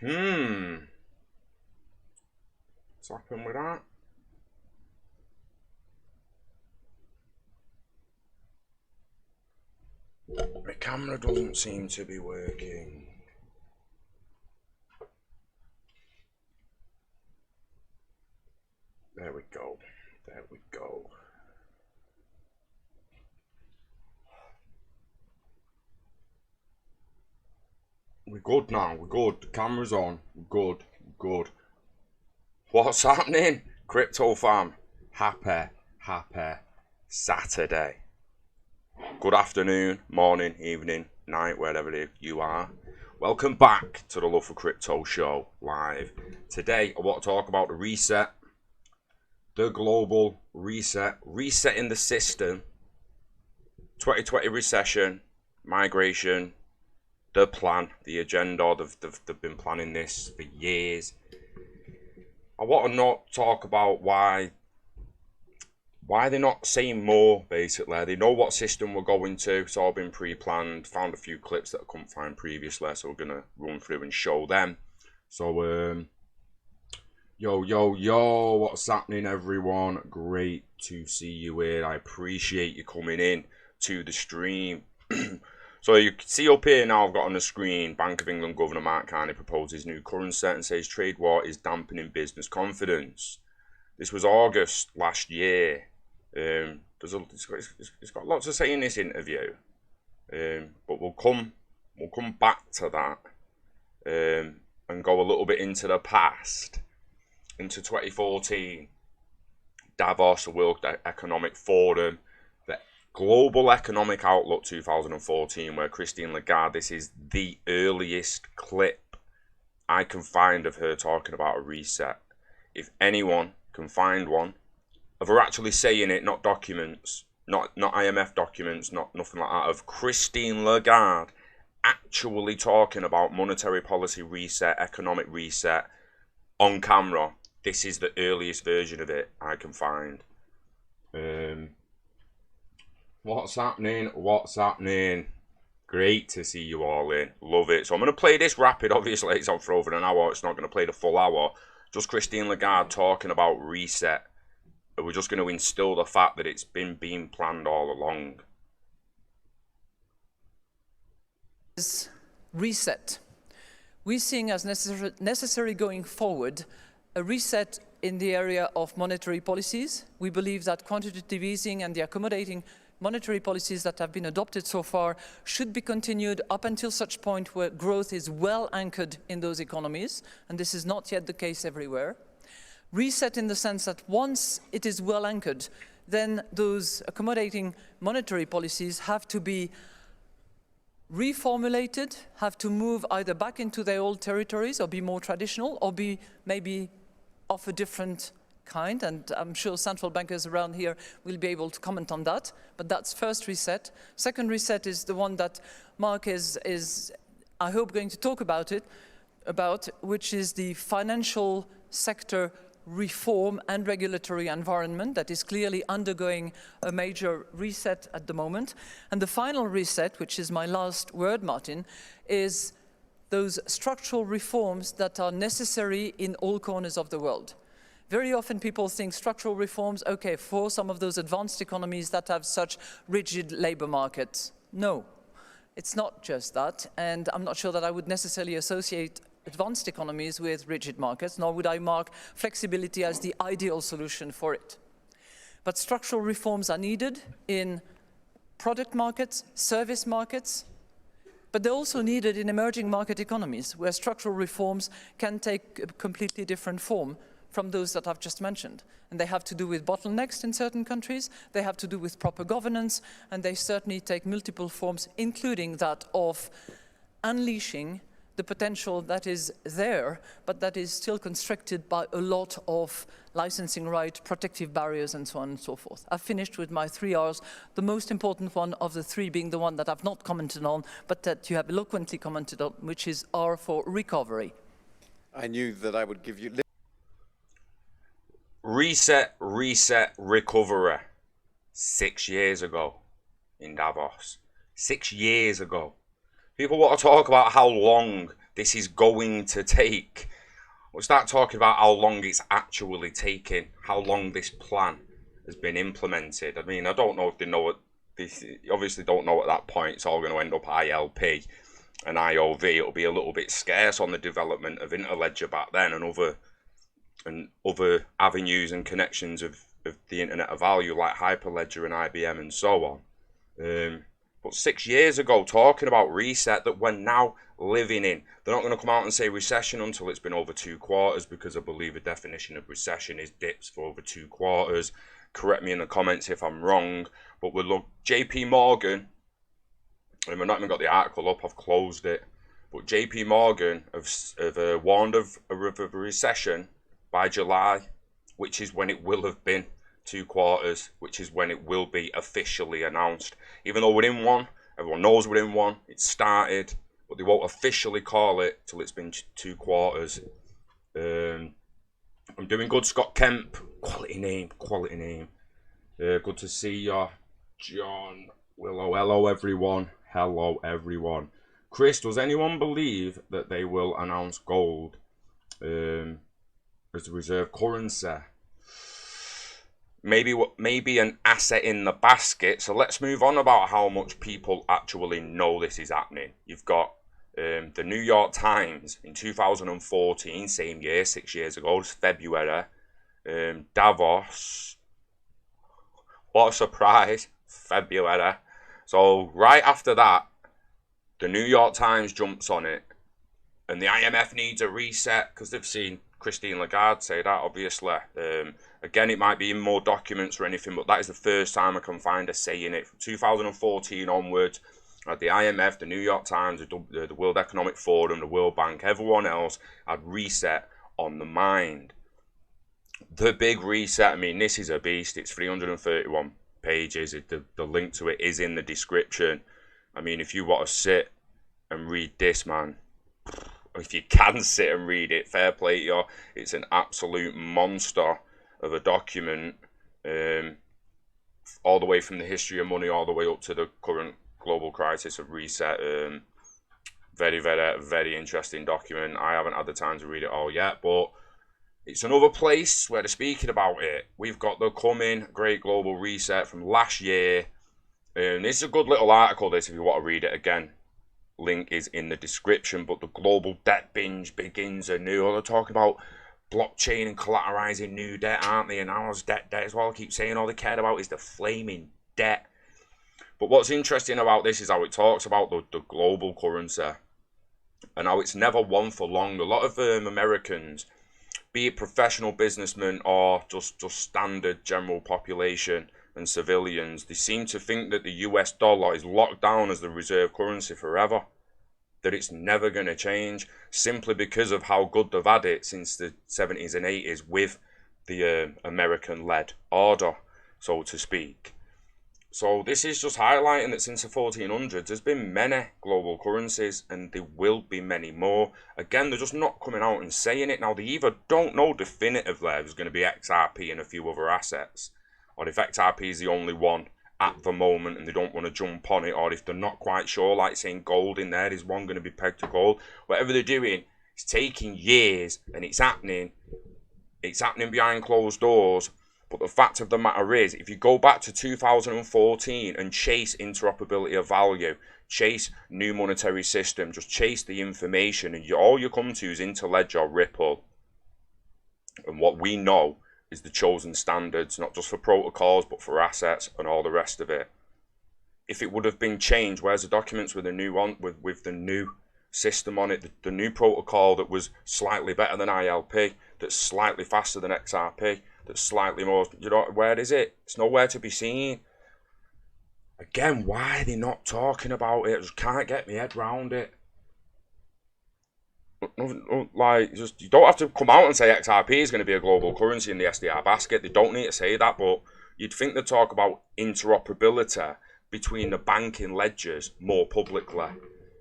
What's happened with that? My camera doesn't seem to be working. There we go. There we go. We're good now. We're good. The camera's on. We're good. We're good. What's happening? Crypto fam. Happy Saturday. Good afternoon, morning, evening, night, wherever you are. Welcome back to the Love for Crypto show live. Today I want to talk about the reset, the global reset, resetting the system, 2020 recession, migration, the plan, the agenda. They've been planning this for years. I want to not talk about why they're not saying more, basically. They know what system we're going to. It's all been pre-planned. Found a few clips that I couldn't find previously, so we're going to run through and show them. So, yo, what's happening, everyone? Great to see you here. I appreciate you coming in to the stream. So you can see up here now, I've got on the screen, Bank of England Governor Mark Carney proposes new currency and says trade war is dampening business confidence. This was August last year. It's got lots to say in this interview, but we'll come back to that and go a little bit into the past, into 2014, Davos, the World Economic Forum, the Global Economic Outlook 2014, where Christine Lagarde, this is the earliest clip I can find of her talking about a reset. If anyone can find one of her actually saying it, not documents, not IMF documents, nothing like that, of Christine Lagarde actually talking about monetary policy reset, economic reset on camera, this is the earliest version of it I can find. What's happening? Great to see you all in. Love it. So I'm going to play this rapid. Obviously, it's on for over an hour. It's not going to play the full hour. Just Christine Lagarde talking about reset. We're just going to instill the fact that it's been being planned all along. Reset. We're seeing as necessary going forward a reset in the area of monetary policies. We believe that quantitative easing and the accommodating monetary policies that have been adopted so far should be continued up until such point where growth is well anchored in those economies, and this is not yet the case everywhere. Reset in the sense that once it is well anchored, then those accommodating monetary policies have to be reformulated, have to move either back into their old territories or be more traditional or be maybe of a different kind, and I'm sure central bankers around here will be able to comment on that. But that's first reset. Second reset is the one that Mark is I hope, going to talk about, which is the financial sector reform and regulatory environment that is clearly undergoing a major reset at the moment. And the final reset, which is my last word, Martin, is those structural reforms that are necessary in all corners of the world. Very often people think structural reforms, okay, for some of those advanced economies that have such rigid labor markets. No, it's not just that, and I'm not sure that I would necessarily associate advanced economies with rigid markets, nor would I mark flexibility as the ideal solution for it. But structural reforms are needed in product markets, service markets, but they're also needed in emerging market economies, where structural reforms can take a completely different form from those that I've just mentioned. And they have to do with bottlenecks in certain countries, they have to do with proper governance, and they certainly take multiple forms, including that of unleashing the potential that is there, but that is still constricted by a lot of licensing right, protective barriers, and so on and so forth. I've finished with my 3 R's, the most important one of the three being the one that I've not commented on, but that you have eloquently commented on, which is R for recovery. I knew that I would give you... Reset, recovery. 6 years ago in Davos. 6 years ago. People want to talk about how long this is going to take. We'll start talking about how long it's actually taking, how long this plan has been implemented. I mean, I don't know if they know what this. Obviously, don't know at that point. It's all going to end up ILP and IOV. It'll be a little bit scarce on the development of Interledger back then, and other avenues and connections of the Internet of Value like Hyperledger and IBM and so on. But 6 years ago, talking about reset that we're now living in. They're not going to come out and say recession until it's been over 2 quarters, because I believe the definition of recession is dips for over 2 quarters. Correct me in the comments if I'm wrong. But we'll look, JP Morgan, and we've not even got the article up, I've closed it. But JP Morgan have warned of a recession by July, which is when it will have been 2 quarters, which is when it will be officially announced. Even though we're in one, everyone knows we're in one, it's started, but they won't officially call it till it's been 2 quarters. I'm doing good, Scott Kemp. Quality name, quality name. Good to see you, John Willow. Hello, everyone. Hello, everyone. Chris, does anyone believe that they will announce gold as the reserve currency? Maybe an asset in the basket. So let's move on about how much people actually know this is happening. You've got the New York Times in 2014, same year, 6 years ago, it's February. Davos, what a surprise, February. So right after that, the New York Times jumps on it, and the IMF needs a reset because they've seen Christine Lagarde say that, obviously. Again, it might be in more documents or anything, but that is the first time I can find her saying it. From 2014 onwards, the IMF, the New York Times, the World Economic Forum, the World Bank, everyone else had reset on the mind. The big reset, I mean, this is a beast. It's 331 pages. The link to it is in the description. I mean, if you want to sit and read this, man, if you can sit and read it, fair play to you. It's an absolute monster of a document, all the way from the history of money all the way up to the current global crisis of reset. Very, very, very interesting document. I haven't had the time to read it all yet, but it's another place where they're speaking about it. We've got the coming Great Global Reset from last year. This is a good little article, this, if you want to read it again. Link is in the description. But the global debt binge begins anew. They're talking about blockchain and collateralizing new debt, aren't they? And ours debt as well. I keep saying all they cared about is the flaming debt. But what's interesting about this is how it talks about the global currency and how it's never one for long. A lot of Americans, be it professional businessmen or just standard general population and civilians, they seem to think that the US dollar is locked down as the reserve currency forever, that it's never going to change, simply because of how good they've had it since the 70s and 80s with the American-led order, so to speak. So this is just highlighting that since the 1400s, there's been many global currencies, and there will be many more. Again, they're just not coming out and saying it. Now, they either don't know definitively there's going to be XRP and a few other assets, or if XRP is the only one at the moment and they don't want to jump on it, or if they're not quite sure, like saying gold in there, is one going to be pegged to gold? Whatever they're doing, it's taking years, and it's happening behind closed doors. But the fact of the matter is, if you go back to 2014 and chase interoperability of value, chase new monetary system, just chase the information, and all you come to is Interledger, Ripple. And what we know is the chosen standards, not just for protocols, but for assets and all the rest of it. If it would have been changed, where's the documents with the new one, with the new system on it, the new protocol that was slightly better than ILP, that's slightly faster than XRP, that's slightly more, where is it? It's nowhere to be seen. Again, why are they not talking about it? I just can't get my head round it. Like, just, you don't have to come out and say XRP is going to be a global currency in the SDR basket. They don't need to say that, but you'd think they talk about interoperability between the banking ledgers more publicly.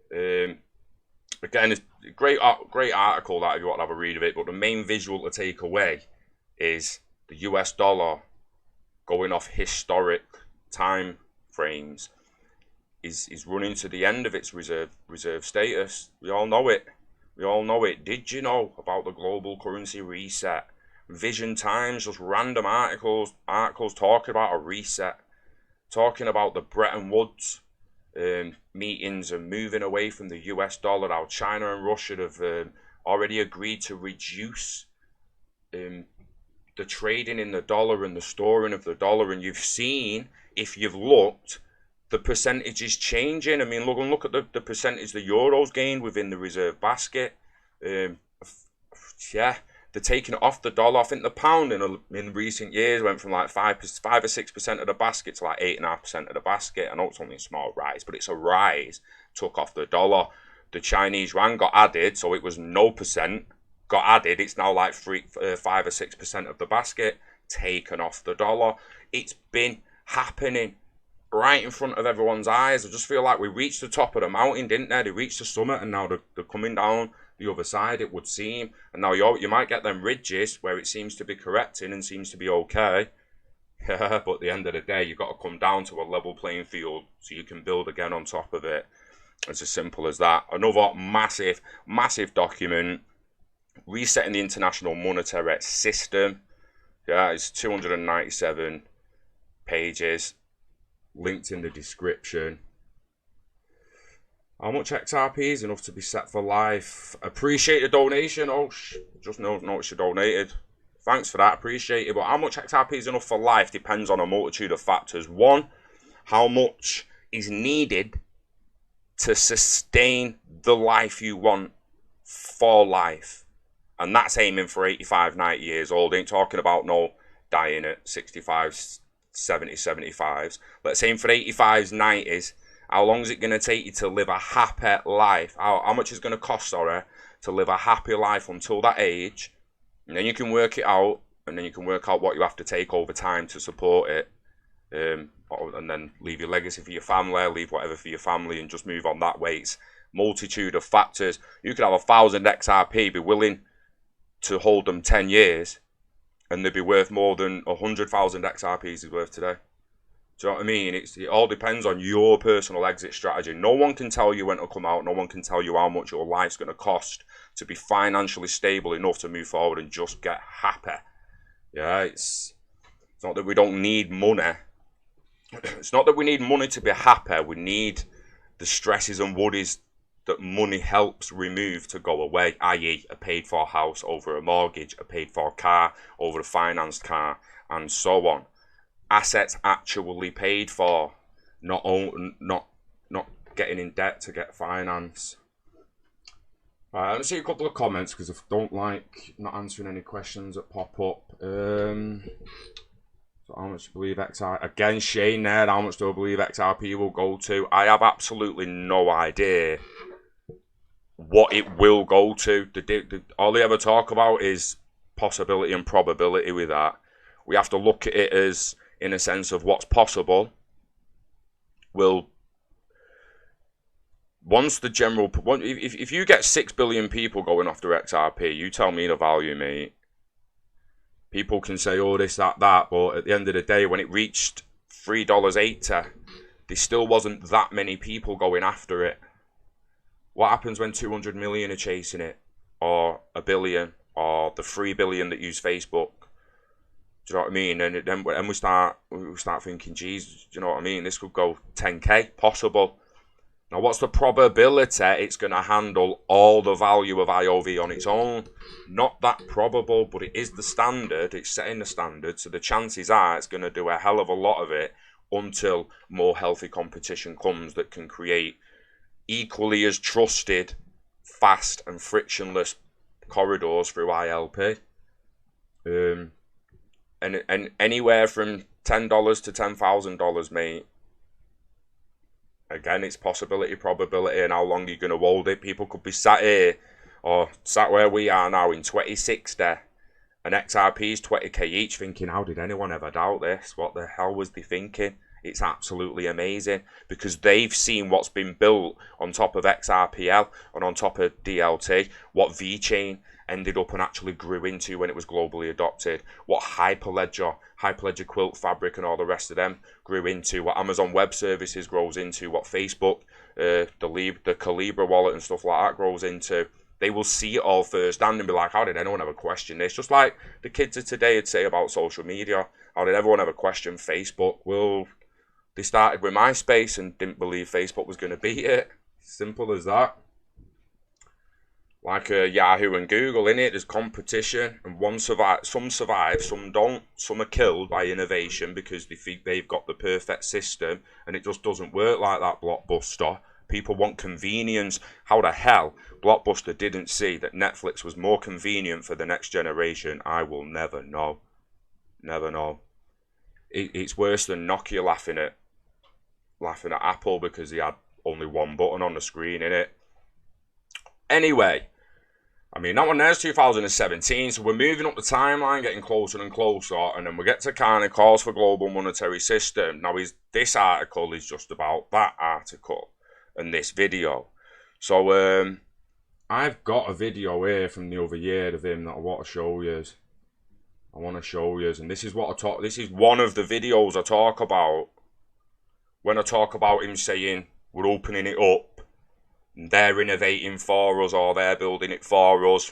Again, it's a great article that if you want to have a read of it, but the main visual to take away is the US dollar going off historic time frames is running to the end of its reserve status. We all know it. We all know it. Did you know about the global currency reset? Vision Times, just random articles talking about a reset, talking about the Bretton Woods meetings and moving away from the US dollar, how China and Russia have already agreed to reduce the trading in the dollar and the storing of the dollar. And you've seen, if you've looked, the percentage is changing. I mean, look at the percentage the euros gained within the reserve basket. Yeah, they're taking it off the dollar. I think the pound in recent years went from like 5 or 6% of the basket to like 8.5% of the basket. I know it's only a small rise, but it's a rise. Took off the dollar. The Chinese yuan got added, so it was no percent. Got added. It's now like 5 or 6% of the basket. Taken off the dollar. It's been happening right in front of everyone's eyes. I just feel like we reached the top of the mountain, didn't they? They reached the summit, and now they're coming down the other side, it would seem. And now you might get them ridges where it seems to be correcting and seems to be okay. But at the end of the day, you've got to come down to a level playing field so you can build again on top of it. It's as simple as that. Another massive document, resetting the international monetary system. Yeah, it's 297 pages. Linked in the description. How much XRP is enough to be set for life? Appreciate the donation. Oh, just notice you donated. Thanks for that. Appreciate it. But how much XRP is enough for life depends on a multitude of factors. One, how much is needed to sustain the life you want for life. And that's aiming for 85, 90 years old. Ain't talking about no dying at 65, 70, 75s. Let's aim for 85s, 90s. How long is it going to take you to live a happy life? How much is it going to cost, to live a happy life until that age? And then you can work it out, and then you can work out what you have to take over time to support it. And then leave your legacy for your family, leave whatever for your family, and just move on that way. It's multitude of factors. You could have 1,000 XRP, be willing to hold them 10 years, and they'd be worth more than 100,000 XRPs is worth today. Do you know what I mean? It all depends on your personal exit strategy. No one can tell you when to come out. No one can tell you how much your life's going to cost to be financially stable enough to move forward and just get happy. Yeah, it's not that we don't need money. It's not that we need money to be happy. We need the stresses and worries that money helps remove to go away, i.e. a paid-for house over a mortgage, a paid-for car over a financed car, and so on. Assets actually paid for, not getting in debt to get finance. Alright, let's see a couple of comments because I don't like not answering any questions that pop up. So how much do you believe XRP? Again, Shane there, how much do I believe XRP will go to? I have absolutely no idea what it will go to. All they ever talk about is possibility and probability with that. We have to look at it as in a sense of what's possible. Once the general, if you get 6 billion people going after XRP, you tell me the value, mate. People can say, oh, this, that, but at the end of the day, when it reached $3.80, there still wasn't that many people going after it. What happens when 200 million are chasing it, or 1 billion, or the 3 billion that use Facebook? Do you know what I mean? And then we start thinking, geez, do you know what I mean? This could go 10k, possible. Now, what's the probability it's going to handle all the value of IOV on its own? Not that probable, but it is the standard. It's setting the standard, so the chances are it's going to do a hell of a lot of it until more healthy competition comes that can create equally as trusted, fast and frictionless corridors through ILP. And anywhere from $10 to $10,000, mate. Again, it's possibility, probability, and how long you're going to hold it. People could be sat here, or sat where we are now in 2060, and XRP's 20k each, thinking, how did anyone ever doubt this? What the hell was they thinking? It's absolutely amazing, because they've seen what's been built on top of XRPL and on top of DLT, what VeChain ended up and actually grew into when it was globally adopted, what Hyperledger Quilt Fabric and all the rest of them grew into, what Amazon Web Services grows into, what Facebook, the Calibra wallet and stuff like that grows into. They will see it all firsthand and be like, how did anyone ever question this? Just like the kids of today would say about social media. How did everyone ever question Facebook? Well, they started with MySpace and didn't believe Facebook was going to beat it. Simple as that. Like Yahoo and Google, innit? There's competition, and some survive, some don't. Some are killed by innovation because they think they've got the perfect system, and it just doesn't work like that. Blockbuster. People want convenience. How the hell Blockbuster didn't see that Netflix was more convenient for the next generation? I will never know. Never know. It's worse than Nokia laughing at Apple because they had only one button on the screen, innit? Anyway, I mean, that one there's 2017, so we're moving up the timeline, getting closer and closer, and then we get to kind of calls for global monetary system. Now, this article is just about that article and this video. So, I've got a video here from the other year of him that I want to show you. And this is what this is one of the videos I talk about when I talk about him saying we're opening it up. They're innovating for us, or they're building it for us.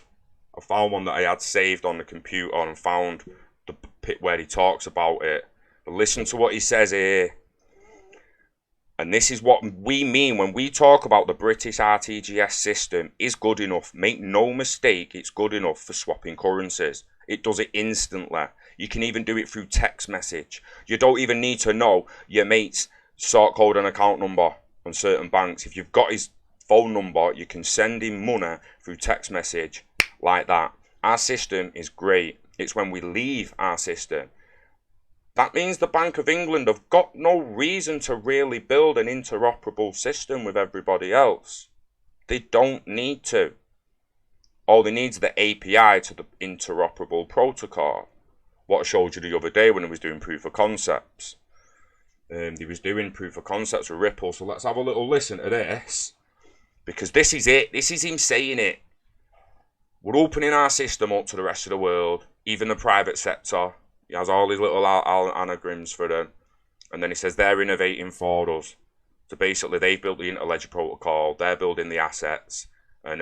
I found one that I had saved on the computer and found the bit where he talks about it. But listen to what he says here. And this is what we mean when we talk about the British RTGS system is good enough. Make no mistake, it's good enough for swapping currencies. It does it instantly. You can even do it through text message. You don't even need to know your mate's sort code and account number on certain banks. If you've got his phone number, you can send him money through text message like that. Our system is great. It's when we leave our system. That means the Bank of England have got no reason to really build an interoperable system with everybody else. They don't need to. All they need is the API to the interoperable protocol. What I showed you the other day when I was doing proof of concepts. He was doing proof of concepts with Ripple, so let's have a little listen to this. Because this is it. This is him saying it. We're opening our system up to the rest of the world, even the private sector. He has all these little anagrams for them. And then he says they're innovating for us. So basically, they've built the Interledger protocol. They're building the assets. And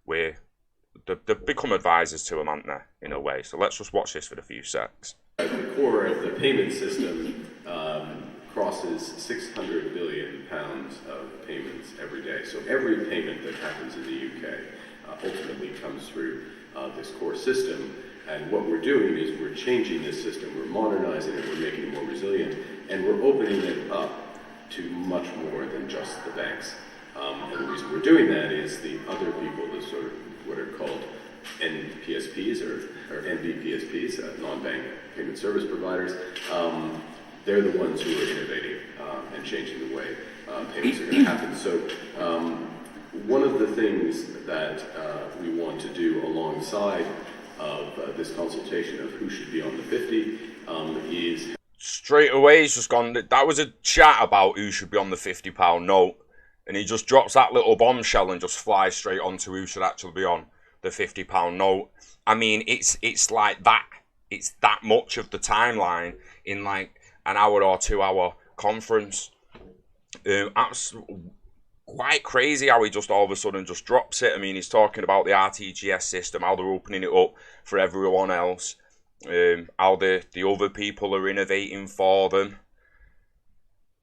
they've become advisors to them, haven't they, in a way. So let's just watch this for a few secs. The core of the payment system crosses 600 billion pounds of payments every day. So every payment that happens in the UK ultimately comes through this core system. And what we're doing is we're changing this system, we're modernizing it, we're making it more resilient, and we're opening it up to much more than just the banks. And the reason we're doing that is the other people, the sort of what are called NPSPs or NBPSPs, non-bank payment service providers, they're the ones who are innovating and changing the way payments are going to happen. So one of the things that we want to do alongside of this consultation of who should be on the 50 is... Straight away he's just gone, that was a chat about who should be on the £50 note, and he just drops that little bombshell and just flies straight on to who should actually be on the £50 note. I mean, it's like that. It's that much of the timeline in like an hour or 2 hour conference. Quite crazy how he just all of a sudden just drops it. I mean, he's talking about the RTGS system, how they're opening it up for everyone else, how the other people are innovating for them.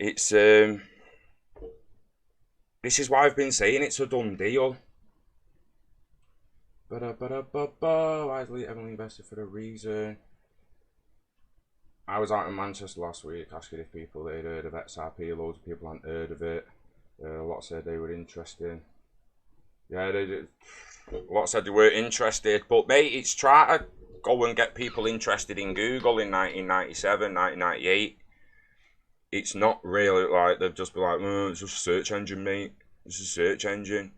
It's this is why I've been saying it's a done deal. Wisely heavily invested for a reason. I was out in Manchester last week asking if people had heard of XRP. Loads of people hadn't heard of it. A lot said they were interested. Yeah, they did. A lot said they were interested. But mate, it's trying to go and get people interested in Google in 1997, 1998. It's not really like they've just been like, it's just a search engine, mate. It's a search engine.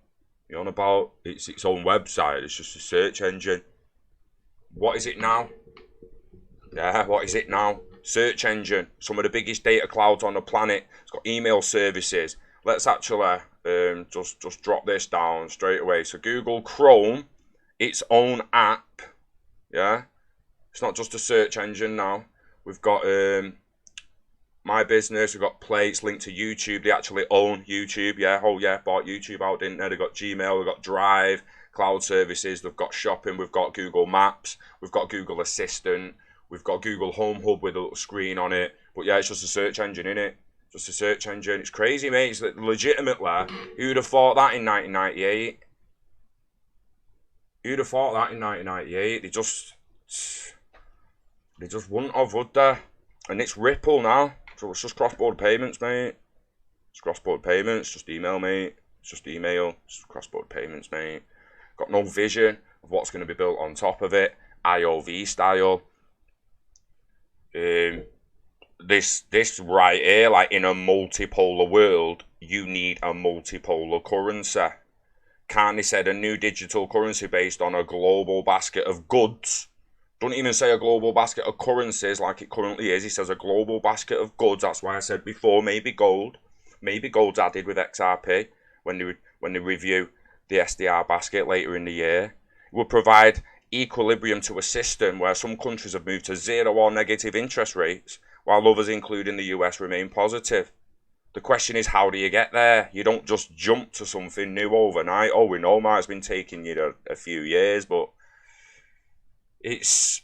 You're on about it's its own website. It's just a search engine. What is it now? Yeah, what is it now? Search engine. Some of the biggest data clouds on the planet. It's got email services. Let's actually just drop this down straight away. So Google Chrome, its own app. Yeah, it's not just a search engine now. We've got My Business. We've got Play. It's linked to YouTube. They actually own YouTube. Yeah, oh yeah, bought YouTube out, didn't they? They've got Gmail. They've got Drive. cloud services, they've got shopping, we've got Google Maps, we've got Google Assistant, we've got Google Home Hub with a little screen on it. But yeah, it's just a search engine, innit? Just a search engine. It's crazy, mate. It's legitimately, who'd have thought that in 1998? Who'd have thought that in 1998? They just wouldn't have, would they? And it's Ripple now. So it's just cross-border payments, mate. It's cross-border payments. Just email, mate. It's just email. It's cross-border payments, mate. Got no vision of what's going to be built on top of it. IOV style. This right here, like in a multipolar world, you need a multipolar currency. Carney said a new digital currency based on a global basket of goods. Don't even say a global basket of currencies like it currently is. He says a global basket of goods. That's why I said before, maybe gold. Maybe gold's added with XRP when they review the SDR basket later in the year. It would provide equilibrium to a system where some countries have moved to zero or negative interest rates, while others, including the US, remain positive. The question is, how do you get there? You don't just jump to something new overnight. Oh, we know, Mark, it's been taking you a few years, but it's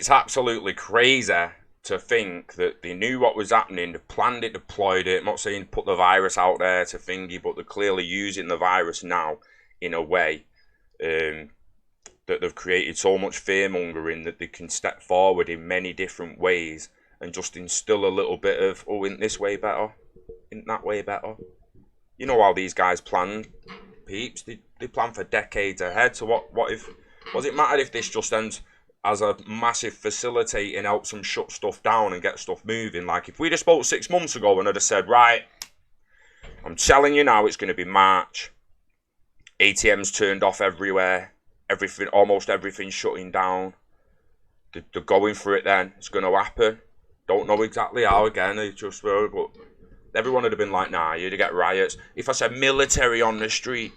absolutely crazy to think that they knew what was happening, they planned it, deployed it. I'm not saying put the virus out there to thingy, but they're clearly using the virus now in a way that they've created so much fear-mongering that they can step forward in many different ways and just instill a little bit of, oh, isn't this way better? Isn't that way better? You know how these guys planned, peeps. They plan for decades ahead. So what if, does it matter if this just ends as a massive facilitating, helps them shut stuff down and get stuff moving? Like, if we'd have spoke 6 months ago and I'd have said, right, I'm telling you now it's going to be March. ATMs turned off everywhere. Everything, almost everything shutting down. They're going for it then. It's going to happen. Don't know exactly how again, it's just, but everyone would have been like, nah, you'd get riots. If I said military on the street,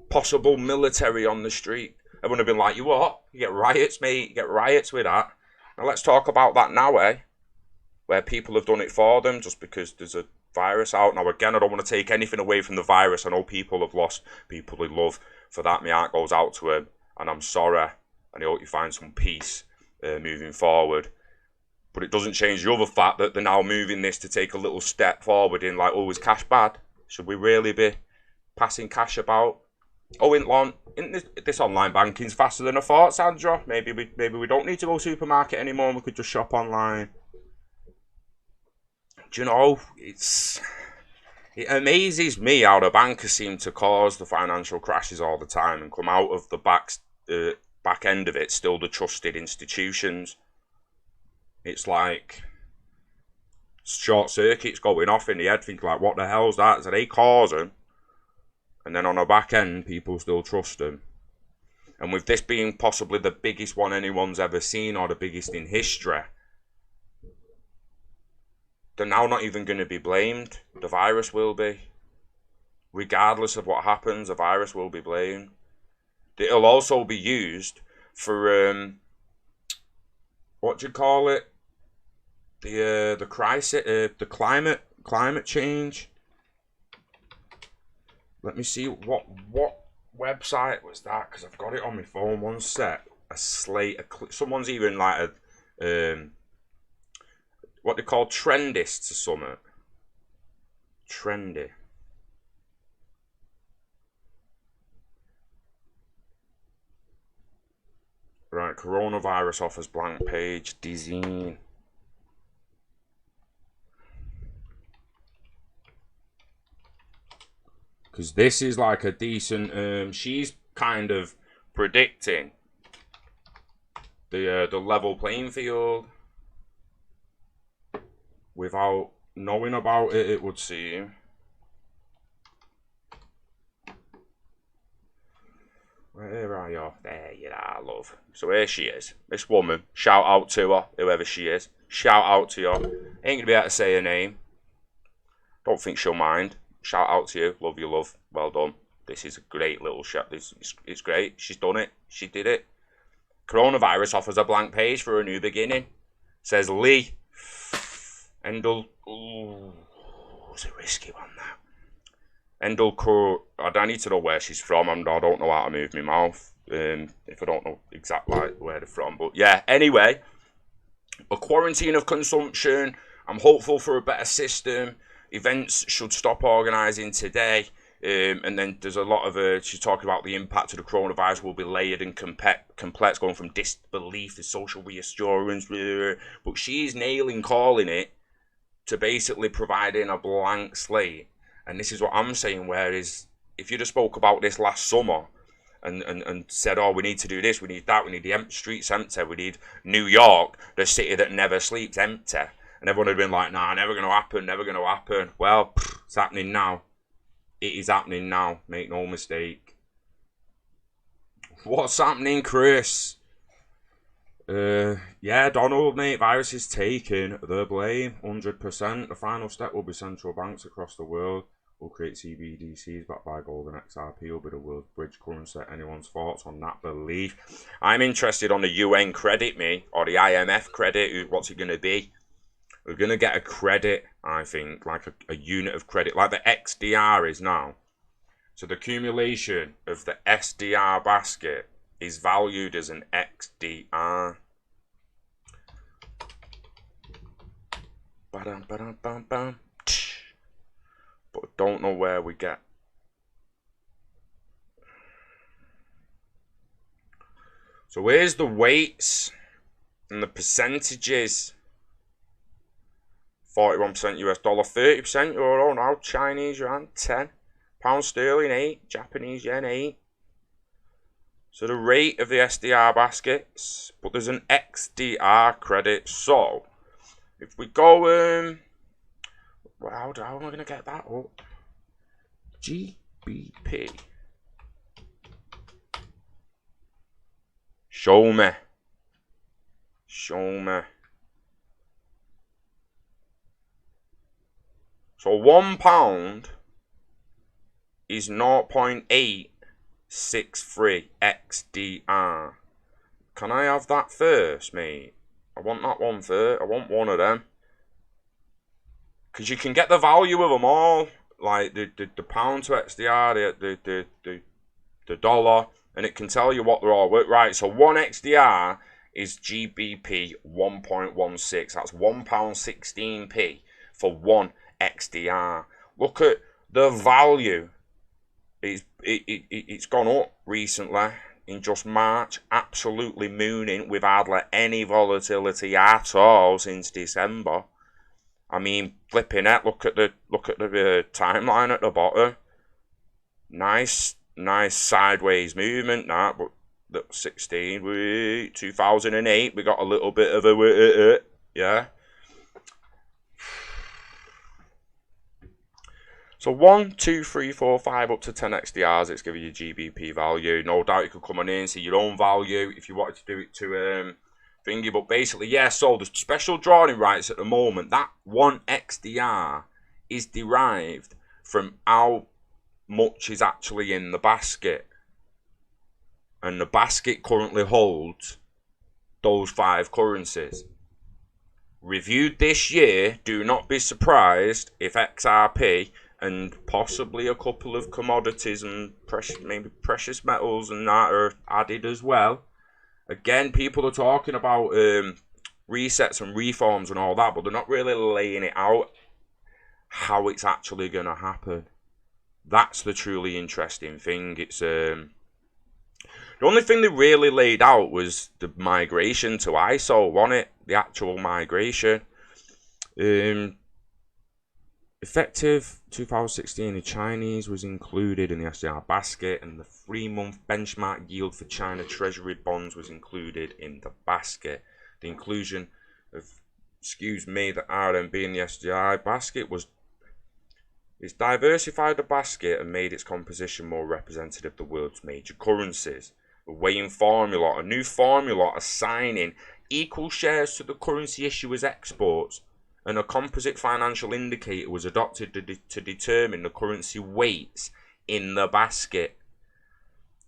possible military on the street, everyone would have been like, you what? You get riots, mate. You get riots with that. Now let's talk about that now, where people have done it for them just because there's a virus out. Now again, I don't want to take anything away from the virus. I know people have lost people they love. For that, my heart goes out to him, and I'm sorry, and I hope you find some peace moving forward. But it doesn't change the other fact that they're now moving this to take a little step forward in, like, oh, is cash bad? Should we really be passing cash about? Oh, this online banking's faster than I thought, Sandra. Maybe we don't need to go supermarket anymore and we could just shop online. Do you know, it amazes me how the bankers seem to cause the financial crashes all the time and come out of the back end of it still the trusted institutions. It's like short circuits going off in the head, thinking like, what the hell's that? So they cause them, and then on the back end, people still trust them. And with this being possibly the biggest one anyone's ever seen, or the biggest in history, they're now not even going to be blamed. The virus will be. Regardless of what happens, the virus will be blamed. It'll also be used for, what do you call it? The crisis, the climate change. Let me see what website was that, because I've got it on my phone. One sec. Someone's even like a what they call trendists or something. Trendy. Right, coronavirus offers blank page design. Because this is like a decent, she's kind of predicting the level playing field without knowing about it, it would seem. Where are you? There you are, love. So here she is. This woman. Shout out to her, whoever she is. Shout out to you. Ain't going to be able to say her name. Don't think she'll mind. Shout out to you. Love you, love. Well done. This is a great little shot. It's great. She's done it. She did it. Coronavirus offers a blank page for a new beginning. Says Lee. Endel. Ooh, it's a risky one, that. Endel, I need to know where she's from. I don't know how to move my mouth if I don't know exactly where they're from. But yeah, anyway, a quarantine of consumption. I'm hopeful for a better system. Events should stop organising today. And then there's a lot of, she's talking about the impact of the coronavirus will be layered and complex, going from disbelief to social reassurance. But she's calling it to basically providing a blank slate. And this is what I'm saying, whereas if you'd have spoke about this last summer and said, oh, we need to do this, we need that, we need the streets empty, we need New York, the city that never sleeps, empty. And everyone had been like, nah, never going to happen, never going to happen. Well, it's happening now. It is happening now, make no mistake. What's happening, Chris? Yeah, Donald, mate, virus is taking the blame, 100%. The final step will be central banks across the world will create CBDCs backed by gold, and XRP will be the world's bridge currency. Anyone's thoughts on that belief? I'm interested on the UN credit, me, or the IMF credit. What's it going to be? We're going to get a credit, I think, like a unit of credit, like the XDR is now. So the accumulation of the SDR basket is valued as an XDR. Ba-dum. But I don't know where we get. So here's the weights and the percentages. 41% US dollar, 30% euro now, Chinese yuan 10, pound sterling 8, Japanese yen 8. So the rate of the SDR baskets, but there's an XDR credit. So if we go, how am I going to get that up? GBP. Show me. So £1 is 0.863 XDR. Can I have that first, mate? I want that one first. I want one of them. Because you can get the value of them all. Like the pound to XDR, the dollar. And it can tell you what they're all worth. Right, so 1 XDR is GBP 1.16. That's £1.16p for 1 XDR. Look at the value. It's gone up recently in just March, absolutely mooning with hardly any volatility at all since December. I mean, flipping it. Look at the timeline at the bottom. Nice sideways movement. That, but 2008, we got a little bit of a yeah. So 1, 2, 3, 4, 5 up to 10 XDRs, it's giving you GBP value. No doubt you could come on in and see your own value if you wanted to do it to thingy. But basically, yeah, so the special drawing rights at the moment, that 1 XDR is derived from how much is actually in the basket. And the basket currently holds those 5 currencies. Reviewed this year, do not be surprised if XRP and possibly a couple of commodities and maybe precious metals and that are added as well. Again, people are talking about resets and reforms and all that, but they're not really laying it out how it's actually going to happen. That's the truly interesting thing. It's the only thing they really laid out was the migration to ISO, wasn't it? The actual migration. Effective 2016, the Chinese was included in the SDR basket, and the 3-month benchmark yield for China Treasury bonds was included in the basket. The inclusion of, the RMB in the SDR basket it's diversified the basket and made its composition more representative of the world's major currencies. A weighing formula, a new formula assigning equal shares to the currency issuer's exports, and a composite financial indicator was adopted to determine the currency weights in the basket.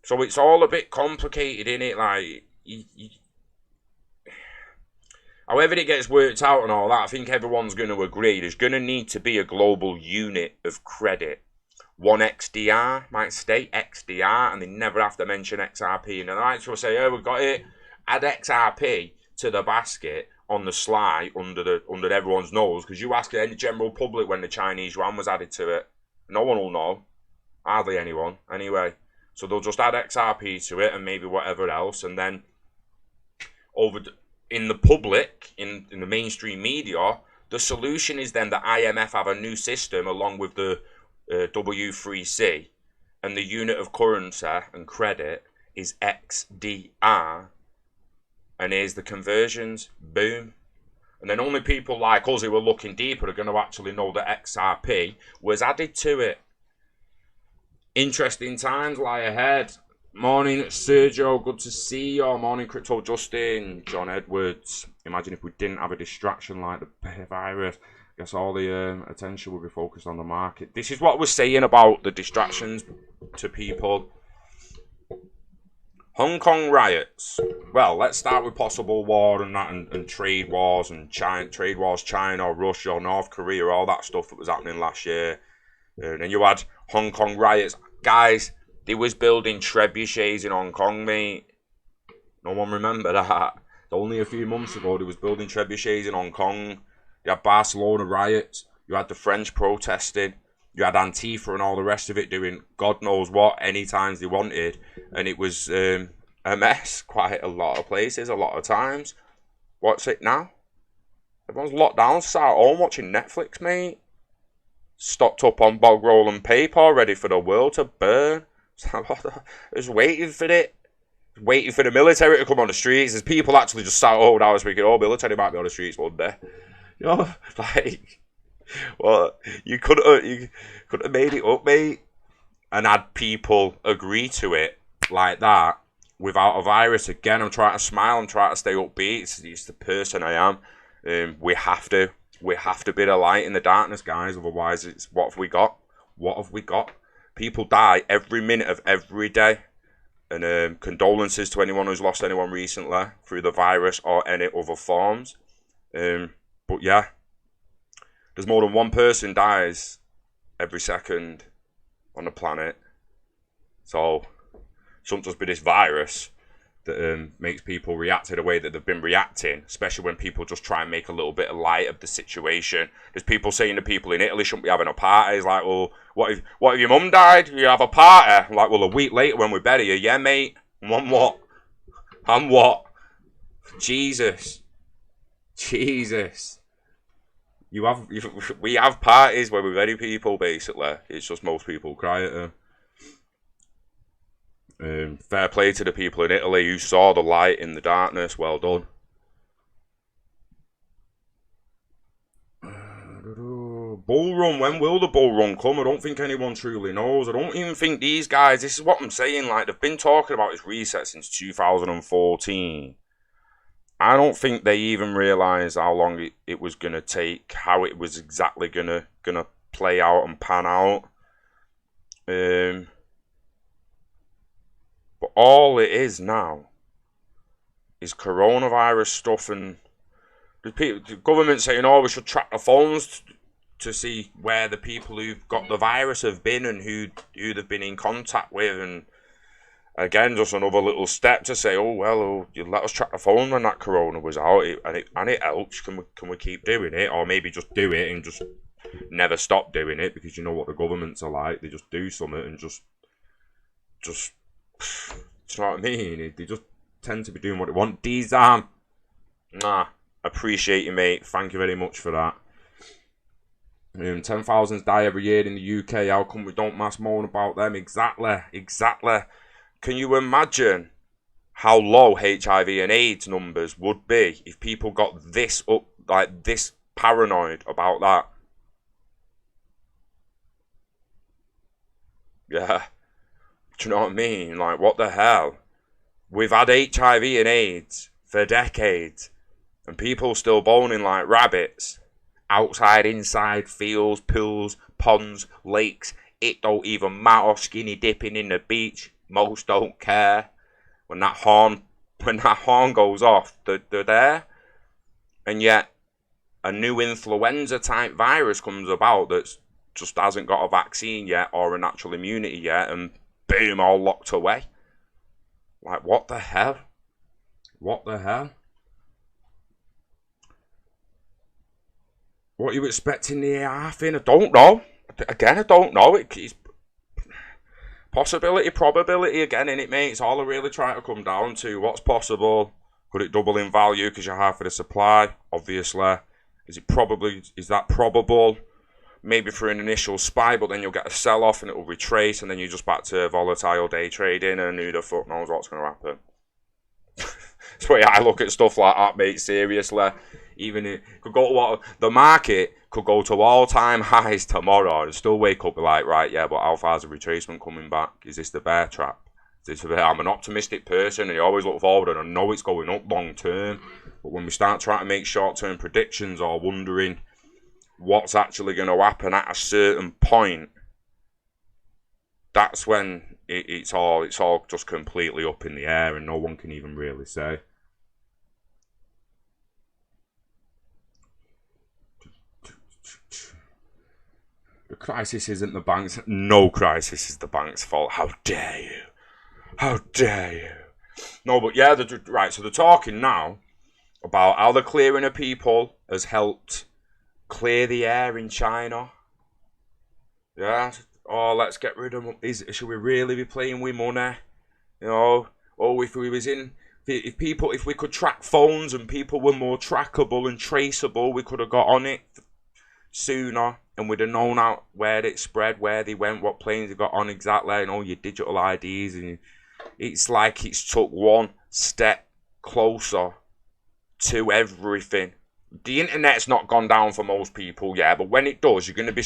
So it's all a bit complicated, innit? Like, however it gets worked out and all that, I think everyone's going to agree there's going to need to be a global unit of credit one XDR might stay XDR, and they never have to mention XRP. And the rights will say, "Oh, we've got it. Add XRP to the basket on the sly under everyone's nose." Because you ask any general public when the Chinese yuan was added to it, no one will know. Hardly anyone, anyway. So they'll just add XRP to it and maybe whatever else, and then in the public, in the mainstream media, the solution is then the IMF have a new system along with the W3C, and the unit of currency and credit is XDR, and here's the conversions, boom. And then only people like us who are looking deeper are going to actually know that XRP was added to it. Interesting times lie ahead. Morning, Sergio. Good to see you. Morning, Crypto Justin. John Edwards. Imagine if we didn't have a distraction like the virus. I guess all the attention would be focused on the market. This is what we're saying about the distractions to people. Hong Kong riots. Well, let's start with possible war and that, and trade wars and trade wars, China, Russia, or North Korea, all that stuff that was happening last year. And then you had Hong Kong riots. Guys, they was building trebuchets in Hong Kong, mate. No one remember that. Only a few months ago, they was building trebuchets in Hong Kong. You had Barcelona riots. You had the French protesting. You had Antifa and all the rest of it doing God knows what any times they wanted. And it was a mess quite a lot of places, a lot of times. What's it now? Everyone's locked down, sat at home watching Netflix, mate. Stocked up on bog roll and paper, ready for the world to burn. Just waiting for it. Waiting for the military to come on the streets. There's people actually just sat at home now speaking, oh, military might be on the streets one day. You know, like, well, you could have made it up, mate, and had people agree to it like that without a virus. Again, I'm trying to smile, I'm trying to stay upbeat. It's the person I am. We have to be the light in the darkness, guys. Otherwise, it's what have we got? What have we got? People die every minute of every day. And condolences to anyone who's lost anyone recently through the virus or any other forms. But yeah, there's more than one person dies every second on the planet. So, shouldn't just be this virus that makes people react in the way that they've been reacting, especially when people just try and make a little bit of light of the situation. There's people saying to people in Italy shouldn't be having a party. It's like, well, what if your mum died? You have a party? I'm like, well, a week later when we bury you, yeah, mate. And what? And what? Jesus. We have parties where we bury people, basically. It's just most people cry at them. Fair play to the people in Italy who saw the light in the darkness. Well done. Bull run. When will the bull run come? I don't think anyone truly knows. I don't even think these guys, this is what I'm saying, like, they've been talking about this reset since 2014. I don't think they even realised how long it was going to take, how it was exactly going to play out and pan out. But all it is now is coronavirus stuff, and the government saying, oh, we should track the phones to see where the people who've got the virus have been and who they've been in contact with. And again, just another little step to say, oh, well, you let us track the phone when that corona was out, and it helps. Can we keep doing it? Or maybe just do it and just never stop doing it, because you know what the governments are like. They just do something and just do you know what I mean? They just tend to be doing what they want. Dizam, appreciate you, mate. Thank you very much for that. 10,000 die every year in the UK. How come we don't mass moan about them? Exactly. Can you imagine how low HIV and AIDS numbers would be if people got this up, like this paranoid about that? Yeah. Do you know what I mean? Like, what the hell? We've had HIV and AIDS for decades, and people still boning like rabbits. Outside, inside, fields, pools, ponds, lakes. It don't even matter. Skinny dipping in the beach. Most don't care. When that horn goes off, they're there. And yet, a new influenza type virus comes about that's just hasn't got a vaccine yet or a natural immunity yet, and boom, all locked away. Like, what the hell? What the hell? What are you expecting the half in? I don't know. Again, I don't know. It's possibility, probability again, innit, mate? It's all I really try to come down to. What's possible? Could it double in value because you're half of the supply? Obviously. Is that probable? Maybe for an initial spy, but then you'll get a sell-off and it will retrace, and then you're just back to volatile day trading, and who the fuck knows what's going to happen. That's why I look at stuff like that, mate, seriously. Even it could go to the market could go to all-time highs tomorrow and still wake up and be like, right, yeah, but how far's a retracement coming back? Is this the bear trap? I'm an optimistic person and I always look forward and I know it's going up long term. But when we start trying to make short-term predictions or wondering what's actually going to happen at a certain point, that's when it's all just completely up in the air and no one can even really say. The crisis isn't the bank's. No crisis is the bank's fault. How dare you? How dare you? No, but yeah, right. So they're talking now about how the clearing of people has helped clear the air in China. Yeah. Oh, let's get rid of them. Should we really be playing with money? You know. Oh, if we could track phones and people were more trackable and traceable, we could have got on it sooner, and we'd have known out where it spread, where they went, what planes they got on exactly, and all your digital IDs. And it's like it's took one step closer to everything. The internet's not gone down for most people, yeah, but when it does, you're going to be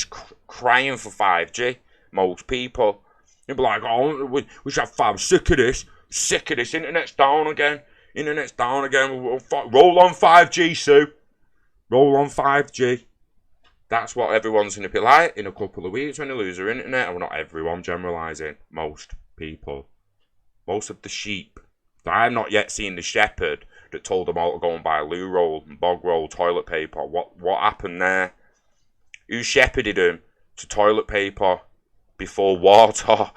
crying for 5G. Most people, you'll be like, oh, we should have 5. Sick of this. Internet's down again. Roll on 5G, Sue. Roll on 5G. That's what everyone's going to be like in a couple of weeks when they lose their internet. Well, not everyone, generalising. Most people. Most of the sheep. I've not yet seen the shepherd that told them all to go and buy loo roll, bog roll, toilet paper. What happened there? Who shepherded them to toilet paper before water?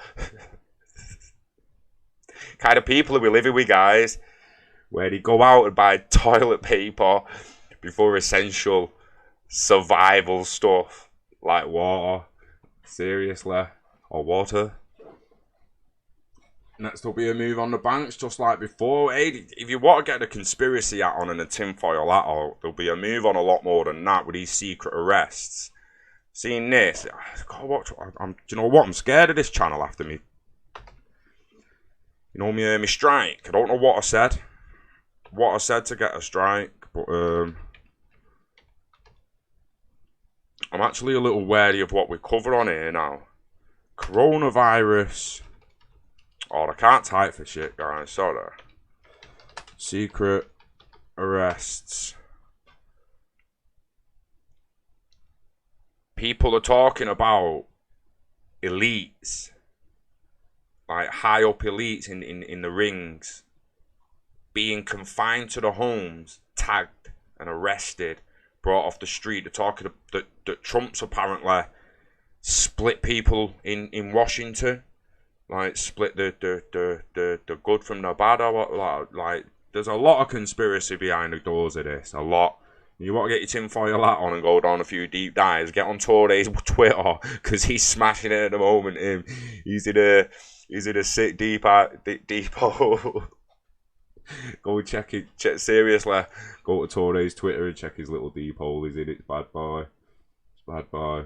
Kind of people are we living with, guys, where they go out and buy toilet paper before essential survival stuff like water. Seriously. Or water. Next will be a move on the banks, just like before. Hey, if you want to get a conspiracy hat on and a tinfoil hat on, there'll be a move on a lot more than that with these secret arrests. Seeing this, do you know what? I'm scared of this channel after me. You know me strike. I don't know what I said. What I said to get a strike, but I'm actually a little wary of what we cover on here now. Coronavirus. Oh, I can't type for shit, guys. Sorry. Secret arrests. People are talking about elites. Like high up elites in the rings. Being confined to the homes, tagged and arrested, brought off the street. They're talking that Trump's apparently split people in Washington. Like split the good from the bad. Like there's a lot of conspiracy behind the doors of this. A lot. You want to get your tinfoil hat on and go down a few deep dives. Get on Torre's Twitter because he's smashing it at the moment. He's in a sick deep hole. Go and check it. Seriously. Go to Torre's Twitter and check his little deep hole. He's in it. It's bad boy.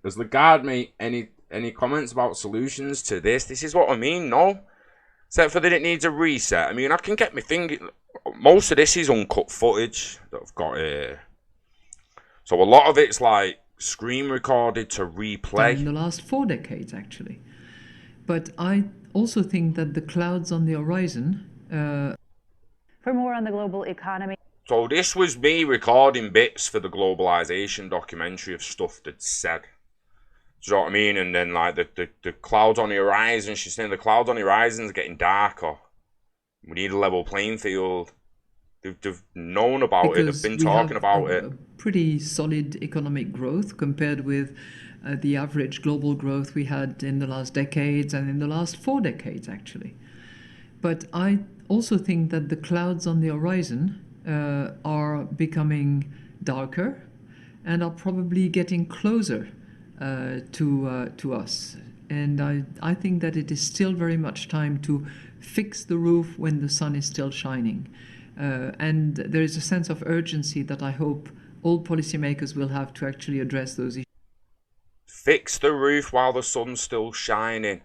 Does Lagarde make any comments about solutions to this? This is what I mean, no? Except for that it needs a reset. I mean, I can get my finger... Most of this is uncut footage that I've got here. So a lot of it's like screen recorded to replay. In the last 4 decades, actually. But I also think that the clouds on the horizon... For more on the global economy... So this was me recording bits for the globalization documentary of stuff that's said. Do you know what I mean? And then like the clouds on the horizon, she's saying the clouds on the horizon is getting darker. We need a level playing field. They've known about it. They've been talking about it. Pretty solid economic growth compared with the average global growth we had in the last decades and in the last 4 decades, actually. But I also think that the clouds on the horizon are becoming darker and are probably getting closer to us. And I think that it is still very much time to fix the roof when the sun is still shining. And there is a sense of urgency that I hope all policymakers will have to actually address those issues. Fix the roof while the sun's still shining.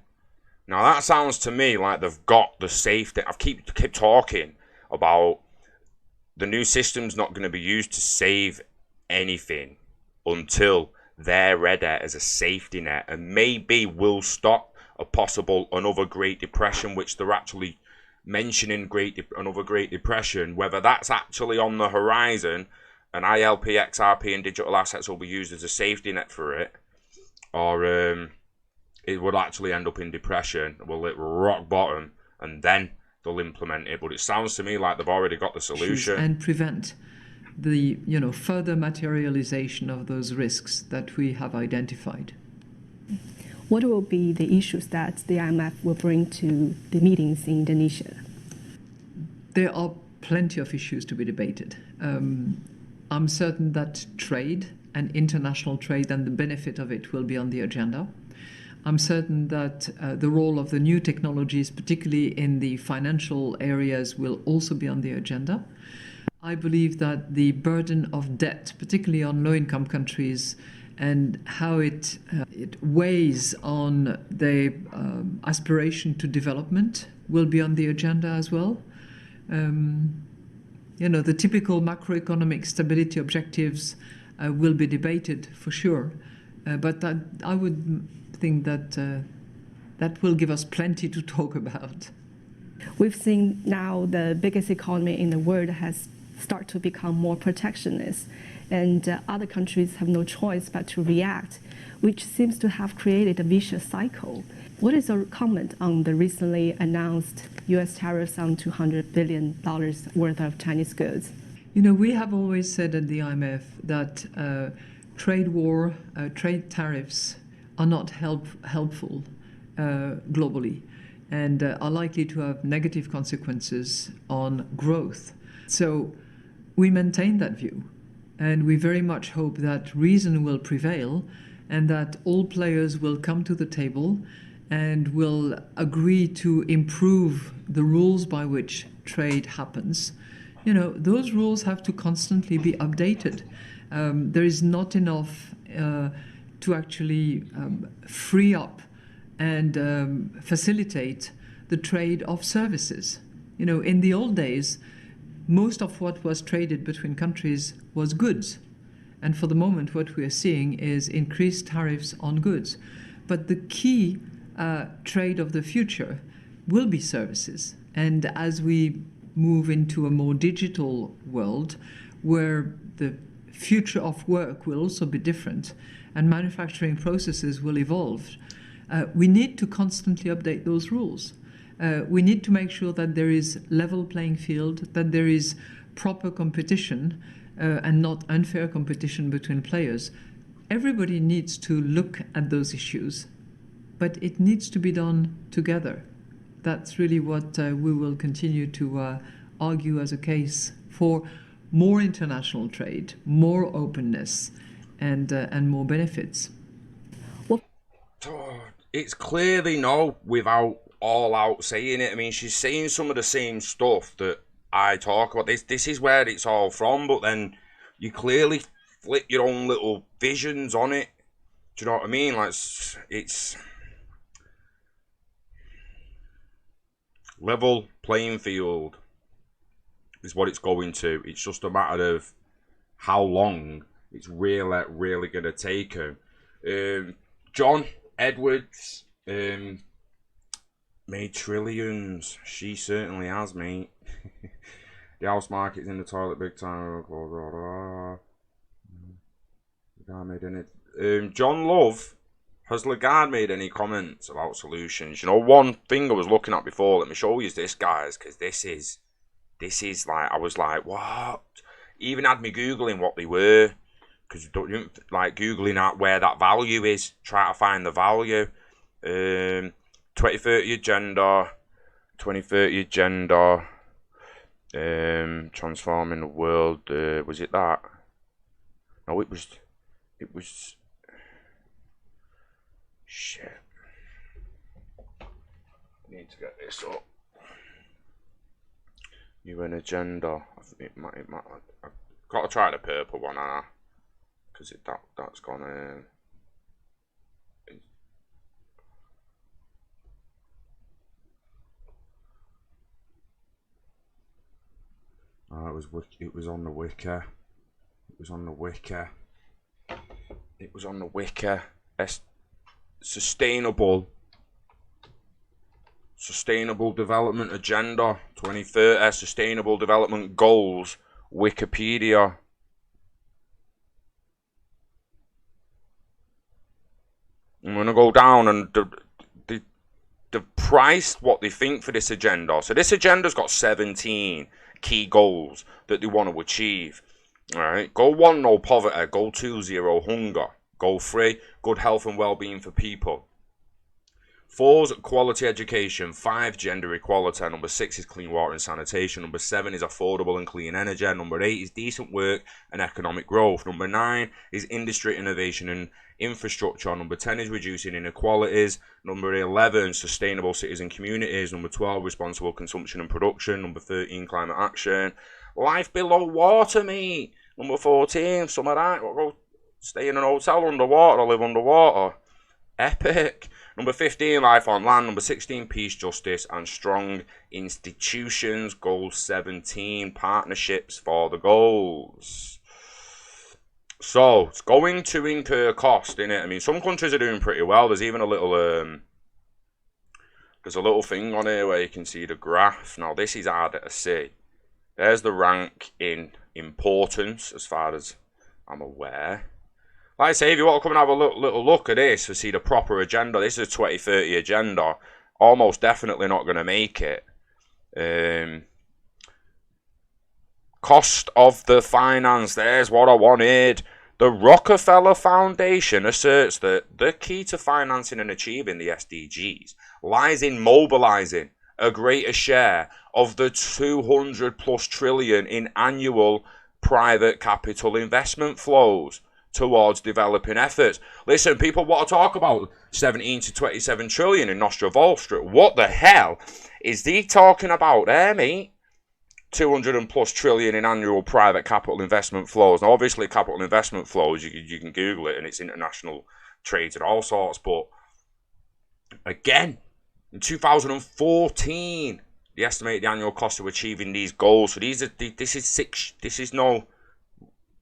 Now that sounds to me like they've got the safety. I've keep talking about the new system's not going to be used to save anything until they're ready as a safety net, and maybe will stop a possible another Great Depression, which they're actually mentioning another Great Depression. Whether that's actually on the horizon and ILP, XRP and digital assets will be used as a safety net for it, or it would actually end up in depression, will it rock bottom, and then they'll implement it. But it sounds to me like they've already got the solution. And prevent the further materialization of those risks that we have identified. What will be the issues that the IMF will bring to the meetings in Indonesia? There are plenty of issues to be debated. I'm certain that trade and international trade and the benefit of it will be on the agenda. I'm certain that the role of the new technologies, particularly in the financial areas, will also be on the agenda. I believe that the burden of debt, particularly on low-income countries, and how it weighs on the aspiration to development will be on the agenda as well. The typical macroeconomic stability objectives will be debated for sure, but I would think that that will give us plenty to talk about. We've seen now the biggest economy in the world has started to become more protectionist, and other countries have no choice but to react, which seems to have created a vicious cycle. What is your comment on the recently announced U.S. tariffs on $200 billion worth of Chinese goods? We have always said at the IMF that trade tariffs are not helpful globally, and are likely to have negative consequences on growth. So we maintain that view, and we very much hope that reason will prevail and that all players will come to the table and will agree to improve the rules by which trade happens. Those rules have to constantly be updated. There is not enough to actually free up and facilitate the trade of services. In the old days, most of what was traded between countries was goods. And for the moment, what we are seeing is increased tariffs on goods. But the key trade of the future will be services. And as we move into a more digital world, where the future of work will also be different and manufacturing processes will evolve, we need to constantly update those rules. We need to make sure that there is level playing field, that there is proper competition and not unfair competition between players. Everybody needs to look at those issues, but it needs to be done together. That's really what we will continue to argue as a case for more international trade, more openness, and more benefits. It's clearly no, without all out saying it. I mean, she's saying some of the same stuff that I talk about. This is where it's all from, but then you clearly flip your own little visions on it. Do you know what I mean? Like, it's level playing field is what it's going to. It's just a matter of how long it's really going to take him. John Edwards made trillions. She certainly has, mate. The house market's in the toilet big time. Lagarde made any. John Love, has Lagarde made any comments about solutions? One thing I was looking at before, let me show you this, guys, because this is this is like, I was like, what? Even had me Googling what they were, because you don't like Googling out where that value is, try to find the value. 2030 agenda, 2030 agenda, transforming the world, was it that? No, it was, shit. I need to get this up. UN agenda. It might. I've got to try the purple one, because that's gone. It was on the wiki. It was on the wiki. It was on the wiki. Sustainable Development Agenda 2030, Sustainable Development Goals, Wikipedia. I'm going to go down and the price, what they think for this agenda. So this agenda's got 17 key goals that they want to achieve. All right. Goal 1, no poverty. Goal 2, zero hunger. Goal 3, good health and well-being for people. 4 is quality education. 5, gender equality. Number 6 is clean water and sanitation. Number 7 is affordable and clean energy. Number 8 is decent work and economic growth. Number 9 is industry, innovation and infrastructure. Number 10 is reducing inequalities. Number 11, sustainable cities and communities. Number 12, responsible consumption and production. Number 13, climate action. Life below water, mate. Number 14, some of that. We'll go stay in an hotel underwater or live underwater. Epic. Number 15, life on land. Number 16, peace, justice, and strong institutions. Goal 17, partnerships for the goals. So, it's going to incur cost, innit? I mean, some countries are doing pretty well. There's even a little, there's a little thing on here where you can see the graph. Now, this is harder to see. There's the rank in importance, as far as I'm aware. Like I say, if you want to come and have a little look at this to see the proper agenda, this is a 2030 agenda. Almost definitely not going to make it. Cost of the finance, there's what I wanted. The Rockefeller Foundation asserts that the key to financing and achieving the SDGs lies in mobilizing a greater share of the 200 plus trillion in annual private capital investment flows towards developing efforts. Listen, people want to talk about 17 to 27 trillion in Nostra Volstra. What the hell is he talking about there, mate? 200 and plus trillion in annual private capital investment flows. Now, obviously, capital investment flows, you can Google it, and it's international trades and all sorts. But again, in 2014, they estimate the annual cost of achieving these goals. So this is no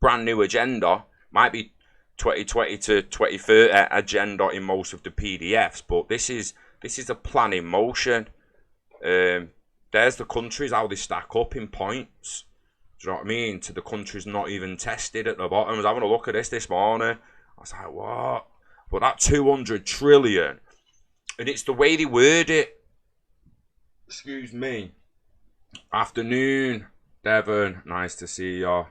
brand new agenda. Might be 2020 to 2030 agenda in most of the PDFs, but this is a plan in motion. There's the countries, how they stack up in points. Do you know what I mean? To the countries not even tested at the bottom. I was having a look at this morning. I was like, what? But that 200 trillion, and it's the way they word it. Excuse me. Afternoon, Devon. Nice to see you.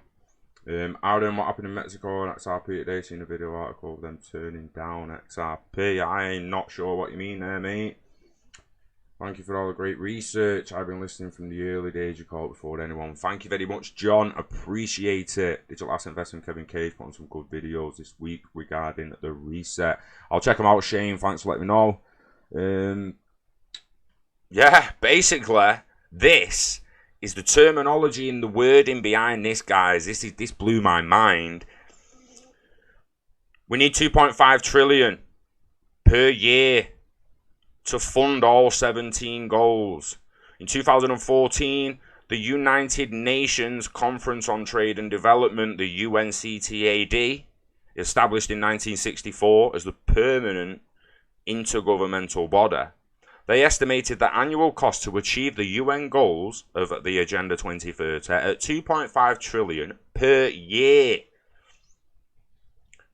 Aaron, what happened in Mexico and XRP today? Seen a video article of them turning down XRP. I ain't not sure what you mean there, mate. Thank you for all the great research. I've been listening from the early days you called before anyone. Thank you very much, John. Appreciate it. Digital Asset Investment Kevin Cage put on some good videos this week regarding the reset. I'll check them out, Shane. Thanks for letting me know. Yeah, basically, this is the terminology and the wording behind this, guys. This blew my mind. We need 2.5 trillion per year to fund all 17 goals. In 2014, the United Nations Conference on Trade and Development, the UNCTAD, established in 1964 as the permanent intergovernmental body, they estimated the annual cost to achieve the UN goals of the Agenda 2030 at 2.5 trillion per year.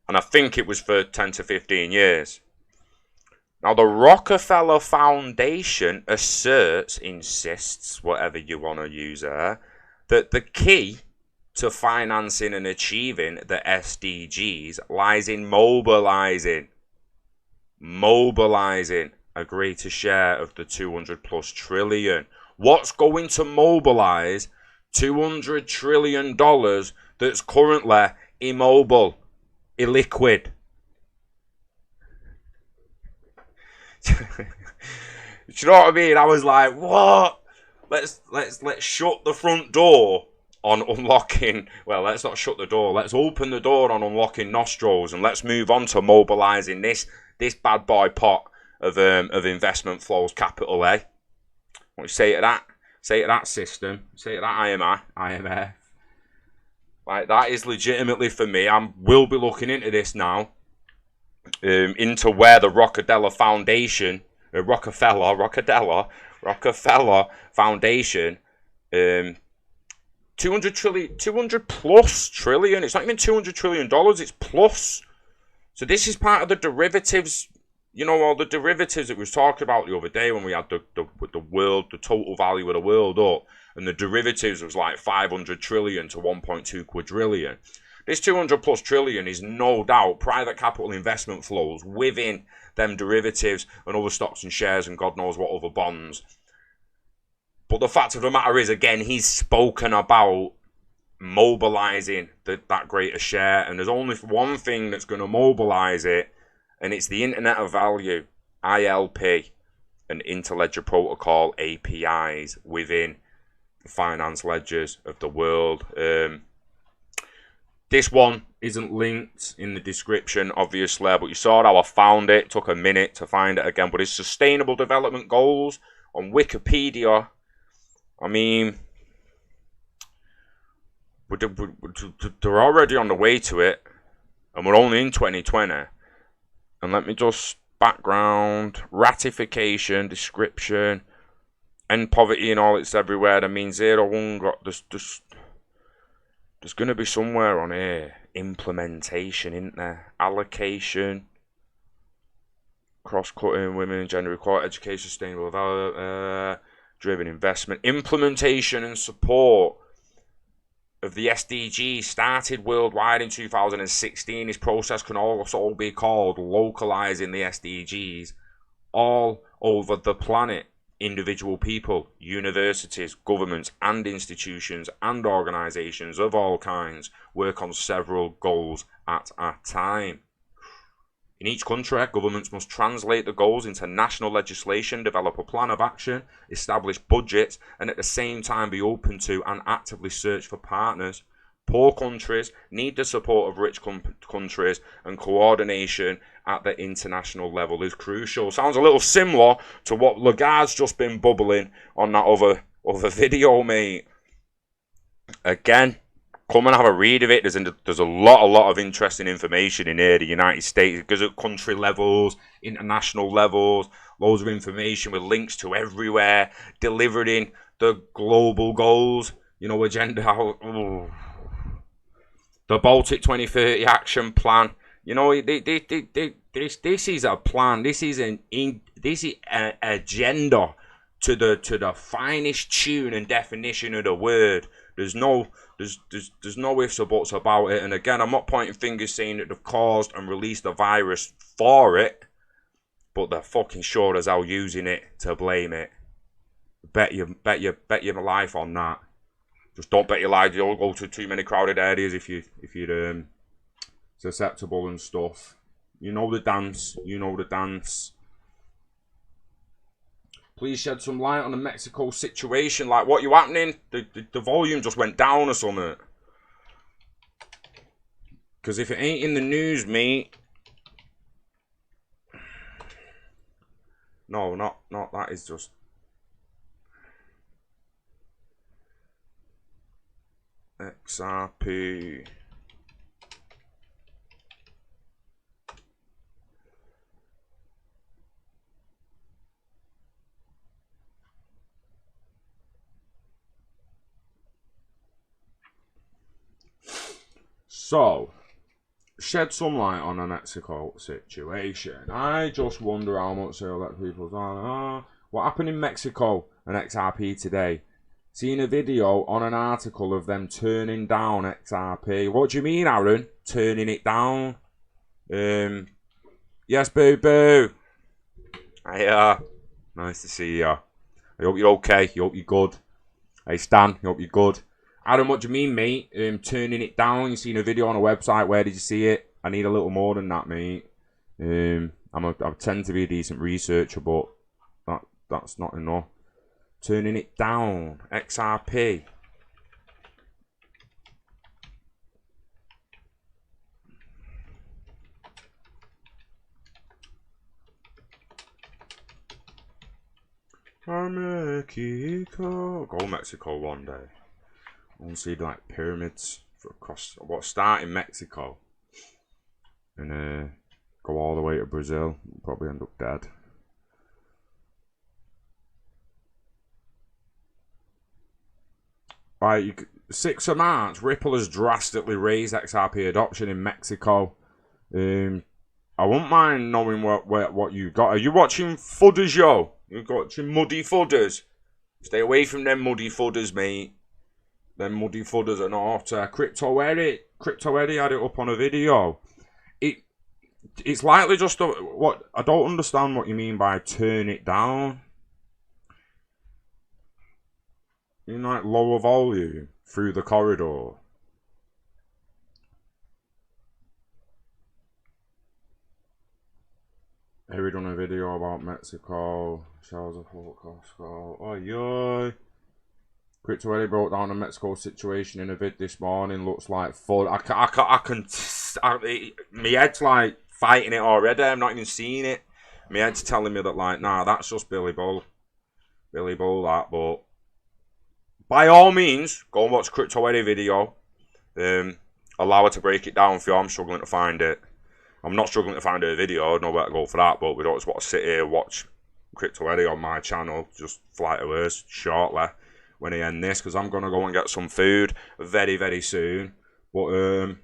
And I think it was for 10 to 15 years. Now, the Rockefeller Foundation insists, whatever you want to use there, that the key to financing and achieving the SDGs lies in mobilizing a greater share of the 200 plus trillion. What's going to mobilize $200 trillion that's currently immobile, illiquid? Do you know what I mean? I was like, what? Let's shut the front door on unlocking. Well, let's not shut the door. Let's open the door on unlocking nostrils, and let's move on to mobilizing this bad boy pot of investment flows, capital A. What you say to that? Say to that system. Say to that IMF. Like, that is legitimately, for me, will be looking into this now. Into where the Rockefeller Foundation, Rockefeller Foundation, 200 plus trillion. It's not even $200 trillion. It's plus. So this is part of the derivatives. You know, all the derivatives that we was talking about the other day when we had the total value of the world up, and the derivatives was like 500 trillion to 1.2 quadrillion. This 200 plus trillion is no doubt private capital investment flows within them derivatives and other stocks and shares and God knows what other bonds. But the fact of the matter is, again, he's spoken about mobilizing that greater share, and there's only one thing that's going to mobilize it, and it's the Internet of Value, ILP, and Interledger Protocol APIs within the finance ledgers of the world. This one isn't linked in the description, obviously, but you saw how I found it. It took a minute to find it again. But it's Sustainable Development Goals on Wikipedia. I mean, they're already on the way to it, and we're only in 2020. And let me just background, ratification, description, end poverty and all, it's everywhere. That means 0, 1, there's going to be somewhere on here. Implementation, isn't there? Allocation. Cross-cutting, women and gender equality, education, sustainable development, driven investment. Implementation and support of the SDGs started worldwide in 2016. This process can also be called localizing the SDGs all over the planet. Individual people, universities, governments and institutions and organisations of all kinds work on several goals at a time. In each country, governments must translate the goals into national legislation, develop a plan of action, establish budgets, and at the same time be open to and actively search for partners. Poor countries need the support of rich countries, and coordination at the international level is crucial. Sounds a little similar to what Lagarde's just been bubbling on that other video, mate. Again, come and have a read of it. There's a lot of interesting information in here. The United States, it goes at country levels, international levels, loads of information with links to everywhere, delivering the global goals, you know, agenda. The Baltic 2030 action plan. You know, this is a plan. This is an agenda to the finest tune and definition of the word. There's no ifs or buts about it. And again, I'm not pointing fingers saying that they've caused and released the virus for it, but they're fucking sure as hell using it to blame it. Bet your life on that. Just don't bet your life. You'll go to too many crowded areas if you're susceptible and stuff. You know the dance. Please shed some light on the Mexico situation. Like, what you happening? The volume just went down or something. Because if it ain't in the news, mate. No, not that is just. XRP. So, shed some light on the Mexico situation. I just wonder how much they'll let people say, what happened in Mexico and XRP today? Seen a video on an article of them turning down XRP. What do you mean, Aaron? Turning it down? Yes, boo boo. Hiya. Nice to see you. I hope you're okay. I hope you're good. Hey Stan, I hope you're good. Aaron, what do you mean, mate? Turning it down. You seen a video on a website. Where did you see it? I need a little more than that, mate. I tend to be a decent researcher, but that's not enough. Turning it down. XRP. Mexico. Go Mexico one day. I want to see like pyramids across. Start in Mexico and go all the way to Brazil. Probably end up dead. Right, 6th of March, Ripple has drastically raised XRP adoption in Mexico. I wouldn't mind knowing what you got. Are you watching Fudders, yo? You're watching Muddy Fudders. Stay away from them Muddy Fudders, mate. Them Muddy Fudders are not. Crypto Eddie had it up on a video. It's likely just what I don't understand what you mean by turn it down. You know, like lower volume through the corridor. Here we done a video about Mexico. Shows a full Costco. Oh yo. Crypto Eddie broke down the Mexico situation in a vid this morning. Looks like fun. My head's like fighting it already. I'm not even seeing it. My head's telling me that like, nah, that's just Billy Bull. Billy Bull that, but by all means, go and watch Crypto Eddie video. Allow her to break it down for you. I'm struggling to find it. I'm not struggling to find her video. I know where to go for that, but we don't just want to sit here and watch Crypto Eddie on my channel. Just fly to hers shortly when I end this, because I'm going to go and get some food very, very soon. But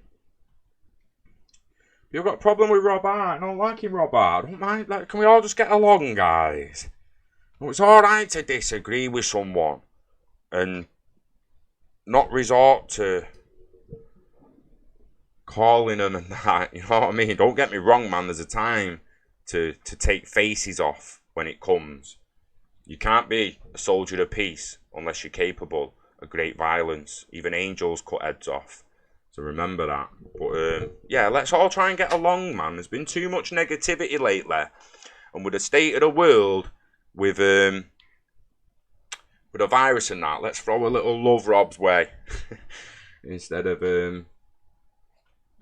you've got a problem with Robert. I don't like him, Robert. I don't mind. Like, can we all just get along, guys? Well, it's alright to disagree with someone and not resort to calling them and that, you know what I mean? Don't get me wrong, man, there's a time to take faces off when it comes. You can't be a soldier of peace unless you're capable of great violence. Even angels cut heads off, so remember that. But yeah, let's all try and get along, man. There's been too much negativity lately, and with the state of the world, with a virus and that, let's throw a little love Rob's way instead of the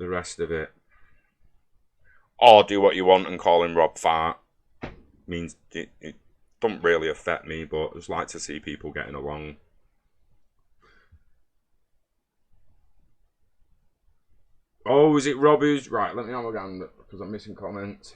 rest of it. Or do what you want and call him Rob Fart. Means it don't really affect me, but I just like to see people getting along. Oh, is it Rob who's... Right, let me have a gander, because I'm missing comments.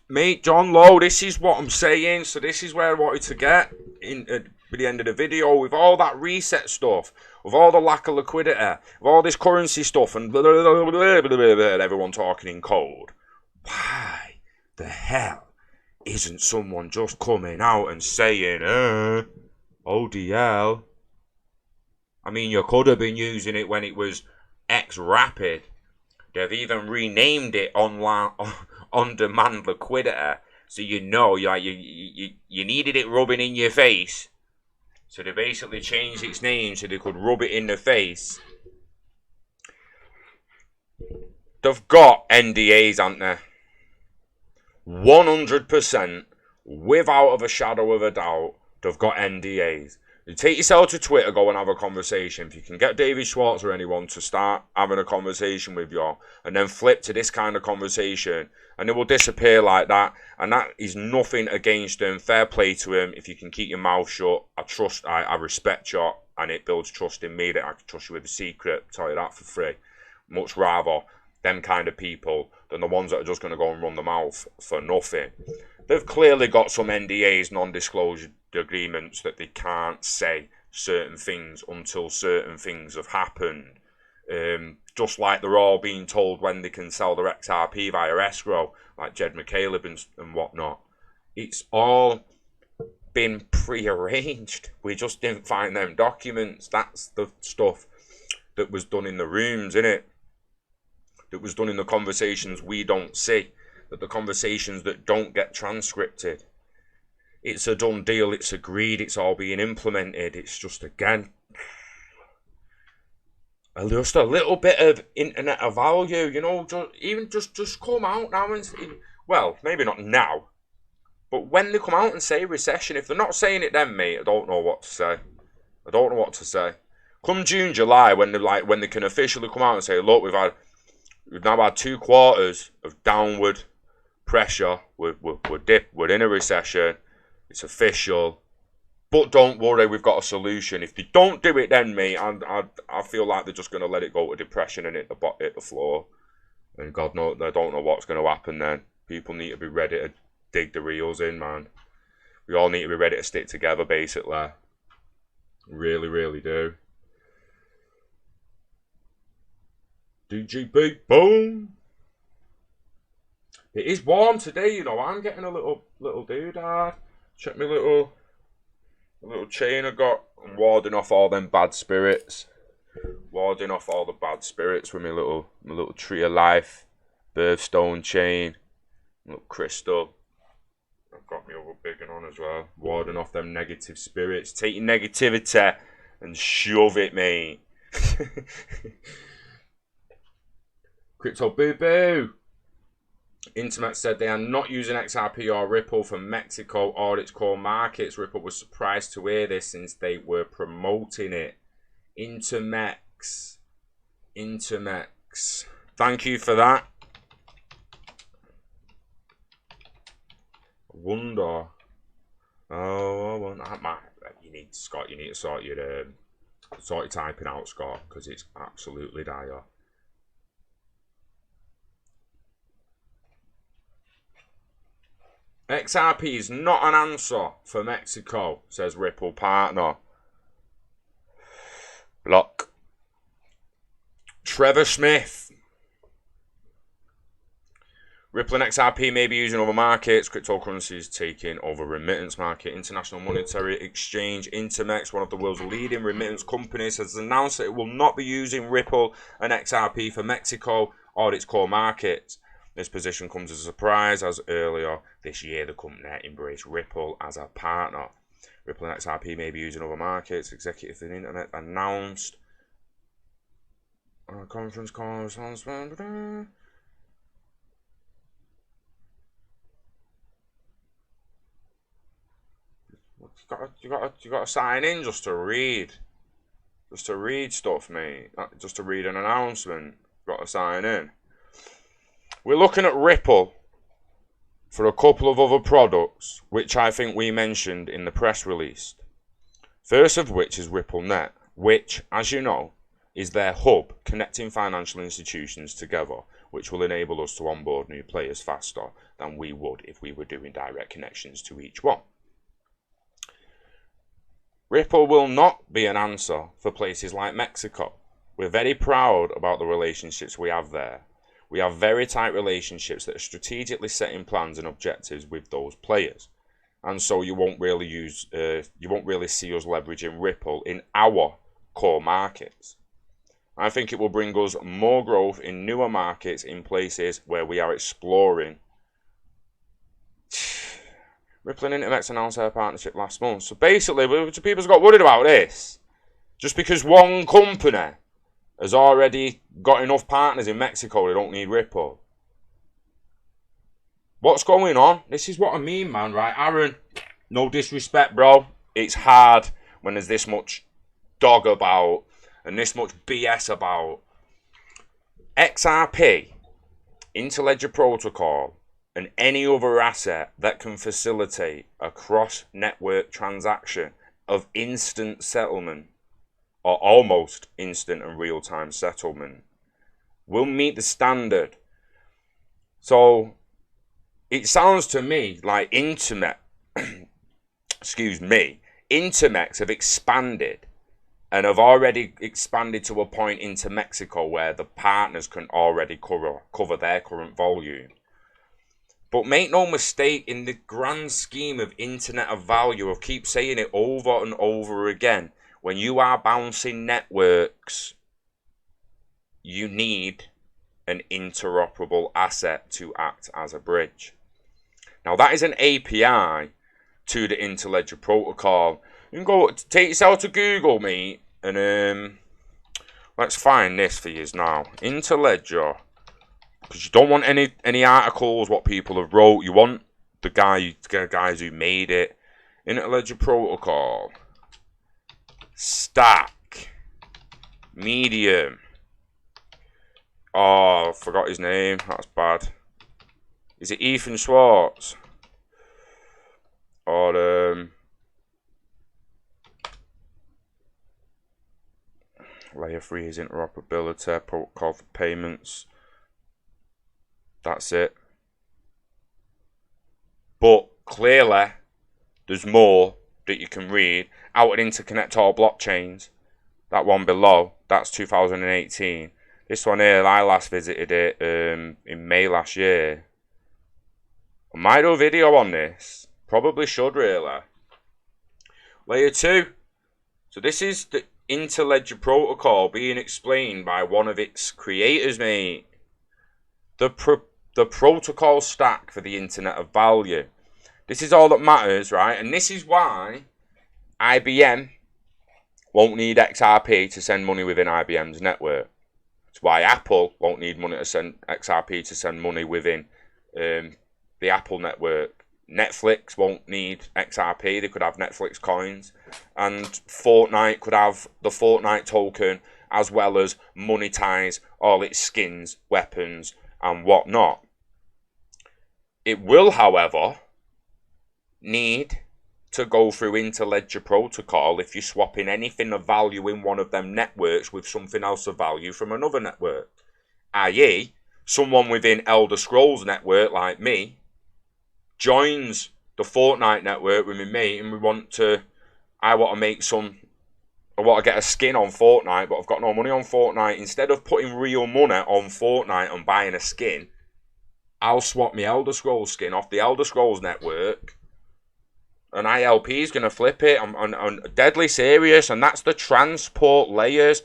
Mate, John Lowe, this is what I'm saying. So this is where I wanted to get in by the end of the video. With all that reset stuff, with all the lack of liquidity, with all this currency stuff, and blah, blah, blah, blah, blah, blah, blah, everyone talking in code. Why the hell isn't someone just coming out and saying, ODL? I mean, you could have been using it when it was X-Rapid. They've even renamed it on-demand liquidity, so you know you needed it rubbing in your face. So they basically changed its name so they could rub it in the face. They've got NDAs, haven't they? 100%, without of a shadow of a doubt, they've got NDAs. You take yourself to Twitter, go and have a conversation. If you can get David Schwartz or anyone to start having a conversation with you, and then flip to this kind of conversation, and it will disappear like that. And that is nothing against him. Fair play to him. If you can keep your mouth shut, I respect you, and it builds trust in me that I can trust you with a secret. Tell you that for free. Much rather them kind of people than the ones that are just going to go and run the mouth for nothing. they've clearly got some NDAs, non-disclosure agreements, that they can't say certain things until certain things have happened. Just like they're all being told when they can sell their XRP via escrow, like Jed McCaleb and whatnot. It's all been pre-arranged. We just didn't find them documents. That's the stuff that was done in the rooms, innit? That was done in the conversations we don't see. That the conversations that don't get transcripted. It's a done deal. It's agreed. It's all being implemented. It's just, again, just a little bit of internet of value, you know. Just come out now and say, well, maybe not now, but when they come out and say recession, if they're not saying it then, mate, I don't know what to say. I don't know what to say. Come June, July, when they can officially come out and say, look, we've now had 2 quarters of downward pressure. We're in a recession. It's official. But don't worry, we've got a solution. If they don't do it then, mate, I feel like they're just going to let it go to depression and hit the floor. And God knows, I don't know what's going to happen then. People need to be ready to dig the reels in, man. We all need to be ready to stick together, basically. Really, really do. DGB, boom. It is warm today, you know. I'm getting a little doodad. Check my little chain I got. I'm warding off all them bad spirits. Warding off all the bad spirits with my little tree of life, birthstone chain, little crystal. I've got my other big one on as well. Warding off them negative spirits. Take your negativity and shove it, mate. Crypto boo boo. Internet said they are not using XRP or Ripple for Mexico or its core markets. Ripple was surprised to hear this since they were promoting it. Intermex. Thank you for that. I wonder. You need to sort your typing out, Scott, because it's absolutely dire. XRP is not an answer for Mexico, says Ripple partner. Block. Trevor Smith. Ripple and XRP may be used in other markets. Cryptocurrencies taking over remittance market. International Monetary Exchange, Intermex, one of the world's leading remittance companies, has announced that it will not be using Ripple and XRP for Mexico or its core markets. This position comes as a surprise, as earlier this year the company embraced Ripple as a partner. Ripple and XRP may be used in other markets. Executive for the Internet announced on a conference call. You got to sign in just to read stuff, mate. Just to read an announcement. Got to sign in. We're looking at Ripple for a couple of other products, which I think we mentioned in the press release. First of which is RippleNet, which, as you know, is their hub connecting financial institutions together, which will enable us to onboard new players faster than we would if we were doing direct connections to each one. Ripple will not be an answer for places like Mexico. We're very proud about the relationships we have there. We have very tight relationships that are strategically setting plans and objectives with those players, and so you won't really see us leveraging Ripple in our core markets. I think it will bring us more growth in newer markets in places where we are exploring. Ripple and Intermex announced their partnership last month. So basically, people's got worried about this. Just because one company has already got enough partners in Mexico, they don't need Ripple. What's going on? This is what I mean, man, right? Aaron, no disrespect, bro. It's hard when there's this much dog about and this much BS about. XRP, Interledger Protocol, and any other asset that can facilitate a cross-network transaction of instant settlement or almost instant and real-time settlement will meet the standard. So it sounds to me like internet, excuse me, intermex have expanded and have already expanded to a point into Mexico where the partners can already cover their current volume. But make no mistake, in the grand scheme of internet of value, I keep saying it over and over again, when you are bouncing networks, you need an interoperable asset to act as a bridge. Now that is an API to the Interledger protocol. You can go take yourself to Google, mate, and let's find this for you now. Interledger. Because you don't want any articles, what people have wrote. You want the guys who made it. Interledger protocol. Stack. Medium. Oh, I forgot his name. That's bad. Is it Ethan Schwartz? Or layer 3 is interoperability, protocol for payments. That's it. But clearly, there's more that you can read. Out and interconnect all blockchains. That one below, that's 2018. This one here, I last visited it in May last year. I might do a video on this. Probably should, really. Layer 2. So this is the Interledger protocol being explained by one of its creators, mate. The protocol stack for the Internet of Value. This is all that matters, right? And this is why IBM won't need XRP to send money within IBM's network. It's why Apple won't need money to send XRP to send money within the Apple network. Netflix won't need XRP. They could have Netflix coins. And Fortnite could have the Fortnite token, as well as monetize all its skins, weapons, and whatnot. It will, however, need to go through Interledger protocol if you're swapping anything of value in one of them networks with something else of value from another network. I.e., someone within Elder Scrolls network like me joins the Fortnite network with me mate, and I want to get a skin on Fortnite, but I've got no money on Fortnite. Instead of putting real money on Fortnite and buying a skin, I'll swap my Elder Scrolls skin off the Elder Scrolls network, and ILP is going to flip it. I'm deadly serious, and that's the transport layers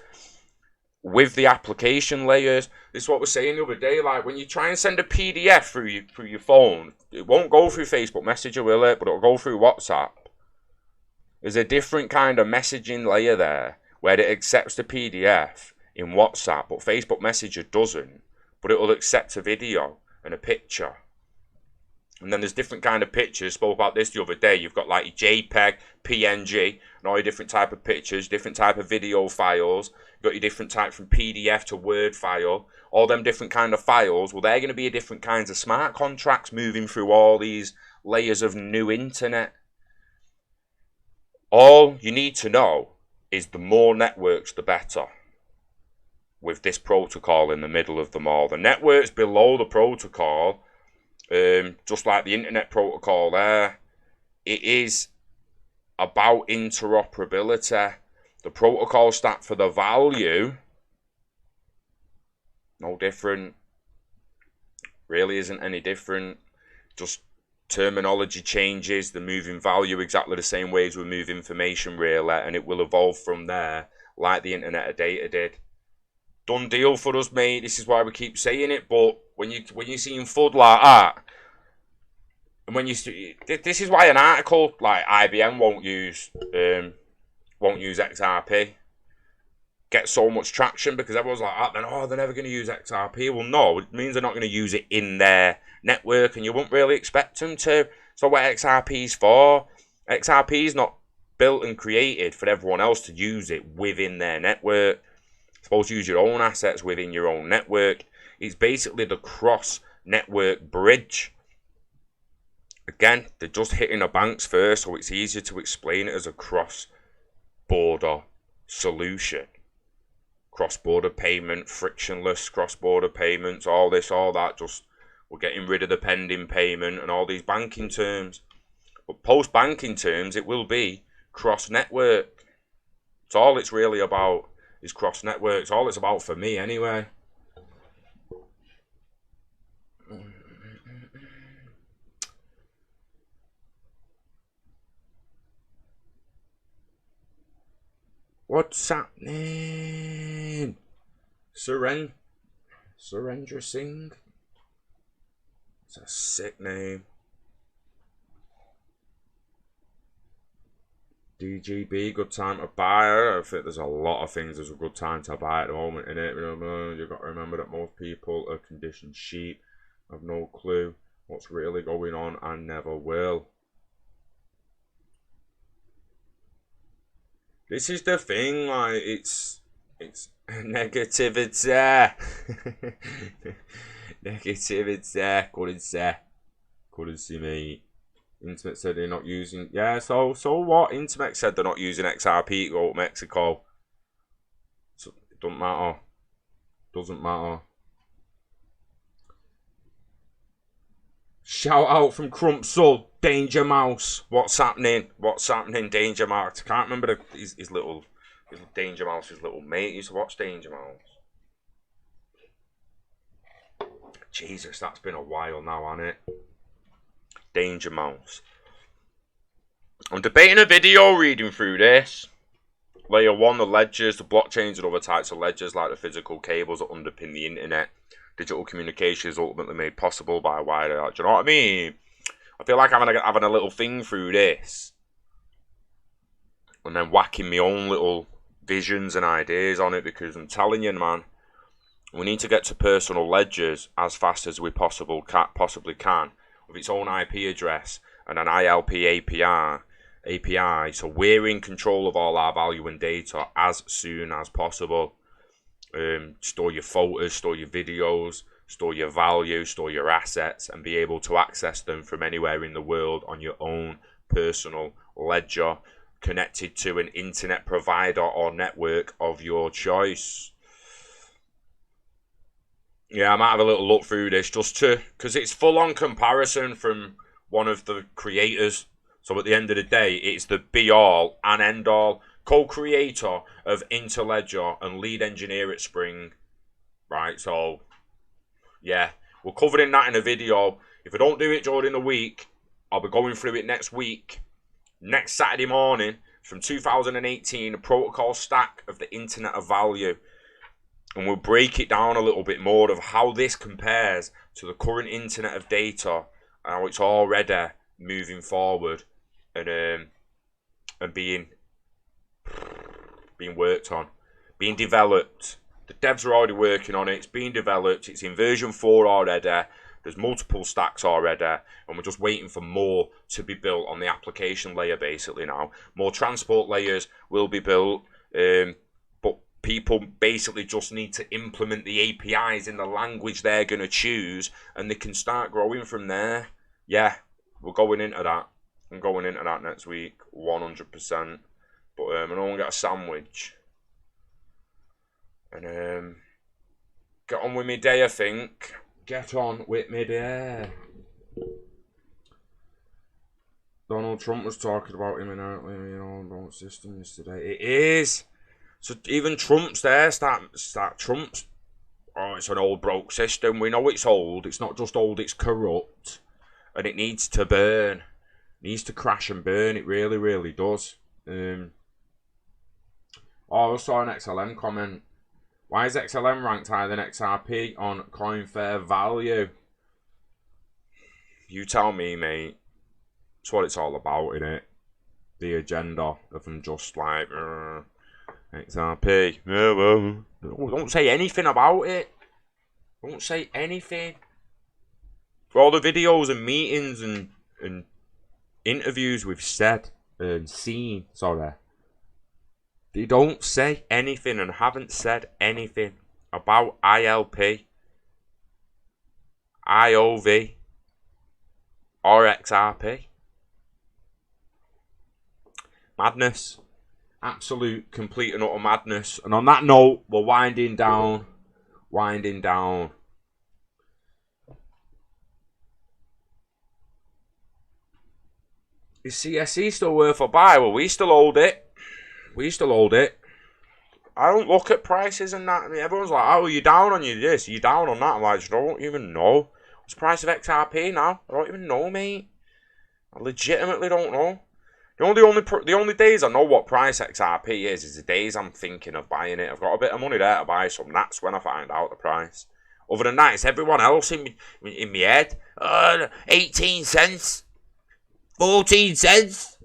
with the application layers. This is what we're saying the other day. Like, when you try and send a PDF through your phone, it won't go through Facebook Messenger, will it? But it'll go through WhatsApp. There's a different kind of messaging layer there, where it accepts the PDF in WhatsApp, but Facebook Messenger doesn't. But it will accept a video and a picture. And then there's different kind of pictures. Spoke about this the other day. You've got like your JPEG, PNG, and all your different type of pictures, different type of video files. You've got your different type from PDF to Word file. All them different kind of files. Well, they're going to be different kinds of smart contracts moving through all these layers of new internet. All you need to know is the more networks, the better. With this protocol in the middle of them all. The networks below the protocol, just like the internet protocol there, it is about interoperability. The protocol stack for the value, no different. Really isn't any different. Just terminology changes. They're moving value exactly the same way as we move information, really, and it will evolve from there, like the Internet of Data did. Done deal for us, mate. This is why we keep saying it. But when you're seeing FUD like that, and this is why an article like IBM won't use XRP get so much traction, because everyone's like, they're never going to use XRP. Well, no, it means they're not going to use it in their network, and you wouldn't really expect them to. So what XRP is for? XRP is not built and created for everyone else to use it within their network. You're supposed to use your own assets within your own network. It's basically the cross-network bridge. Again, they're just hitting the banks first, so it's easier to explain it as a cross-border solution. Cross-border payment, frictionless cross-border payments, all this, all that, just We're getting rid of the pending payment and all these banking terms. But post-banking terms, it will be cross-network. It's all it's really about is cross-network. It's all it's about for me anyway. What's happening? Surrender Singh? It's a sick name. DGB, good time to buy. I think there's a lot of things there's a good time to buy at the moment in it. You've got to remember that most people are conditioned sheep. Have no clue what's really going on and never will. This is the thing, like, it's negativity. Negativity, couldn't see me. Internet said they're not using, yeah, so what? Internet said they're not using XRP to go to Mexico. So it doesn't matter. Shout out from Crumpsall, Danger Mouse. What's happening, Danger Mouse? I can't remember his little Danger Mouse, his little mate. He used to watch Danger Mouse. Jesus, that's been a while now, hasn't it? Danger Mouse. I'm debating a video reading through this. Layer 1, the ledgers, the blockchains and other types of ledgers like the physical cables that underpin the internet. Digital communication is ultimately made possible by wider. Do you know what I mean? I feel like I'm having a little thing through this. And then whacking my own little visions and ideas on it, because I'm telling you, man, we need to get to personal ledgers as fast as we possibly can, with its own IP address and an ILP API, so we're in control of all our value and data as soon as possible. Store your photos, store your videos, store your value, store your assets, and be able to access them from anywhere in the world on your own personal ledger, connected to an internet provider or network of your choice. Yeah, I might have a little look through this because it's full-on comparison from one of the creators. So at the end of the day, it's the be-all and end-all co-creator of Interledger and lead engineer at Spring. Right, so yeah, we're covering that in a video. If I don't do it during the week, I'll be going through it next week. Next Saturday morning from 2018, a protocol stack of the Internet of Value. And we'll break it down a little bit more of how this compares to the current Internet of Data and how it's already moving forward and being worked on, being developed. The devs are already working on it. It's being developed. It's in version 4 already. There's multiple stacks already, and we're just waiting for more to be built on the application layer basically now. More transport layers will be built, but people basically just need to implement the APIs in the language they're going to choose, and they can start growing from there. Yeah, we're going into that. I'm going into that next week, 100%. But I don't want to get a sandwich. And get on with me day, I think. Get on with me day. Donald Trump was talking about imminently, don't system yesterday. It is. So even Trump's there. Start Trump's. Oh, it's an old broke system. We know it's old. It's not just old, it's corrupt. And it needs to burn. It needs to crash and burn. It really, really does. I saw an XLM comment. Why is XLM ranked higher than XRP on coin fair value? You tell me, mate. That's what it's all about, innit? The agenda of them just like XRP. Yeah, well, don't say anything about it. Don't say anything. For all the videos and meetings and interviews we've seen, sorry. They don't say anything and haven't said anything about ILP, IOV, or XRP. Madness. Absolute, complete and utter madness. And on that note, we're winding down. Is CSE still worth a buy? Well, we still hold it. I don't look at prices and that. I mean, everyone's like, oh, you down on you this, you down on that. I'm like, I don't even know. What's the price of XRP now? I don't even know, mate. I legitimately don't know. The only days I know what price XRP is the days I'm thinking of buying it. I've got a bit of money there to buy some. That's when I find out the price. Other than that, it's everyone else in my head. 18 cents, 14 cents,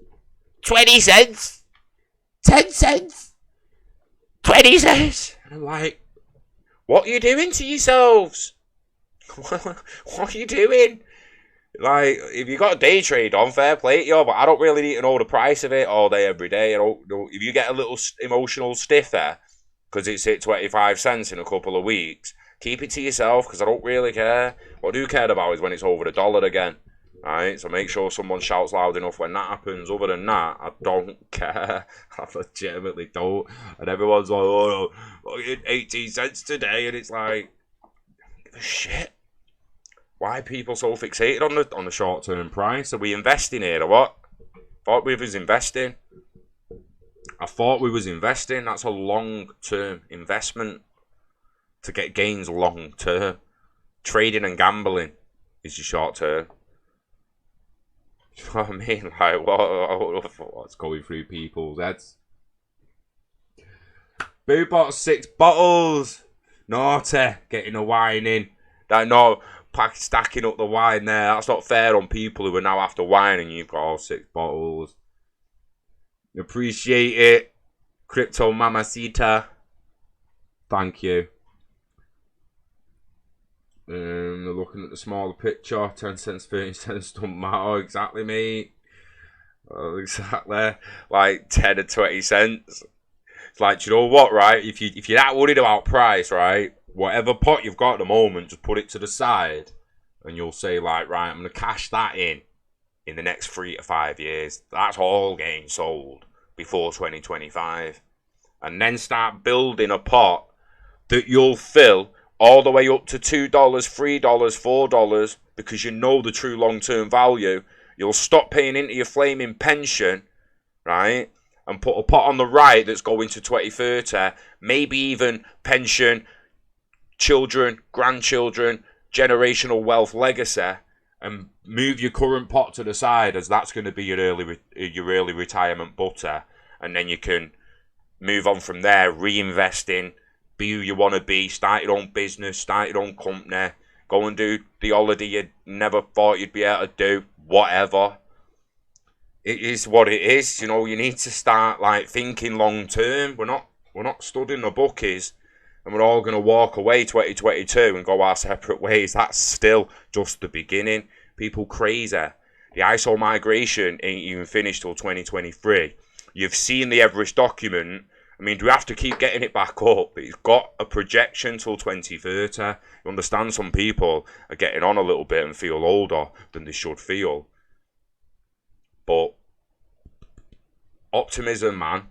20 cents, 10 cents, 20 cents. And I'm like, what are you doing to yourselves? What are you doing? Like, if you got a day trade on, fair play to you, but I don't really need to know the price of it all day, every day. If you get a little emotional stiff there, because it's hit 25 cents in a couple of weeks, keep it to yourself, because I don't really care. What I do care about is when it's over $1 again, right? So make sure someone shouts loud enough when that happens. Other than that, I don't care. I legitimately don't. And everyone's like, oh, 18 cents today, and it's like, give a shit. Why are people so fixated on the short-term price? Are we investing here or what? I thought we was investing. That's a long-term investment to get gains long-term. Trading and gambling is your short-term. You know what I mean? Like, what's going through people's heads? Boo bought 6 bottles. Naughty. Getting a wine in. Stacking up the wine there. That's not fair on people who are now after wine and you've got all 6 bottles. Appreciate it. Crypto Mamacita. Thank you. They're looking at the smaller picture. 10 cents, 30 cents don't matter. Exactly, mate. Exactly. Like 10 or 20 cents. It's like, do you know what, right? If you're that worried about price, right? Whatever pot you've got at the moment, just put it to the side. And you'll say, like, right, I'm going to cash that in the next 3 to 5 years. That's all getting sold before 2025. And then start building a pot that you'll fill all the way up to $2, $3, $4, because you know the true long-term value. You'll stop paying into your flaming pension, right? And put a pot on the right that's going to 2030, maybe even pension, children, grandchildren, generational wealth legacy, and move your current pot to the side, as that's going to be your early retirement butter, and then you can move on from there, reinvesting, be who you want to be, start your own business, start your own company, go and do the holiday you never thought you'd be able to do, whatever. It is what it is, you know. You need to start like thinking long term. We're not studying the bookies and we're all going to walk away 2022 and go our separate ways. That's still just the beginning. People crazy. The ISO migration ain't even finished till 2023. You've seen the Everest document. I mean, do we have to keep getting it back up? It's got a projection till 2030. You understand, some people are getting on a little bit and feel older than they should feel. But optimism, man.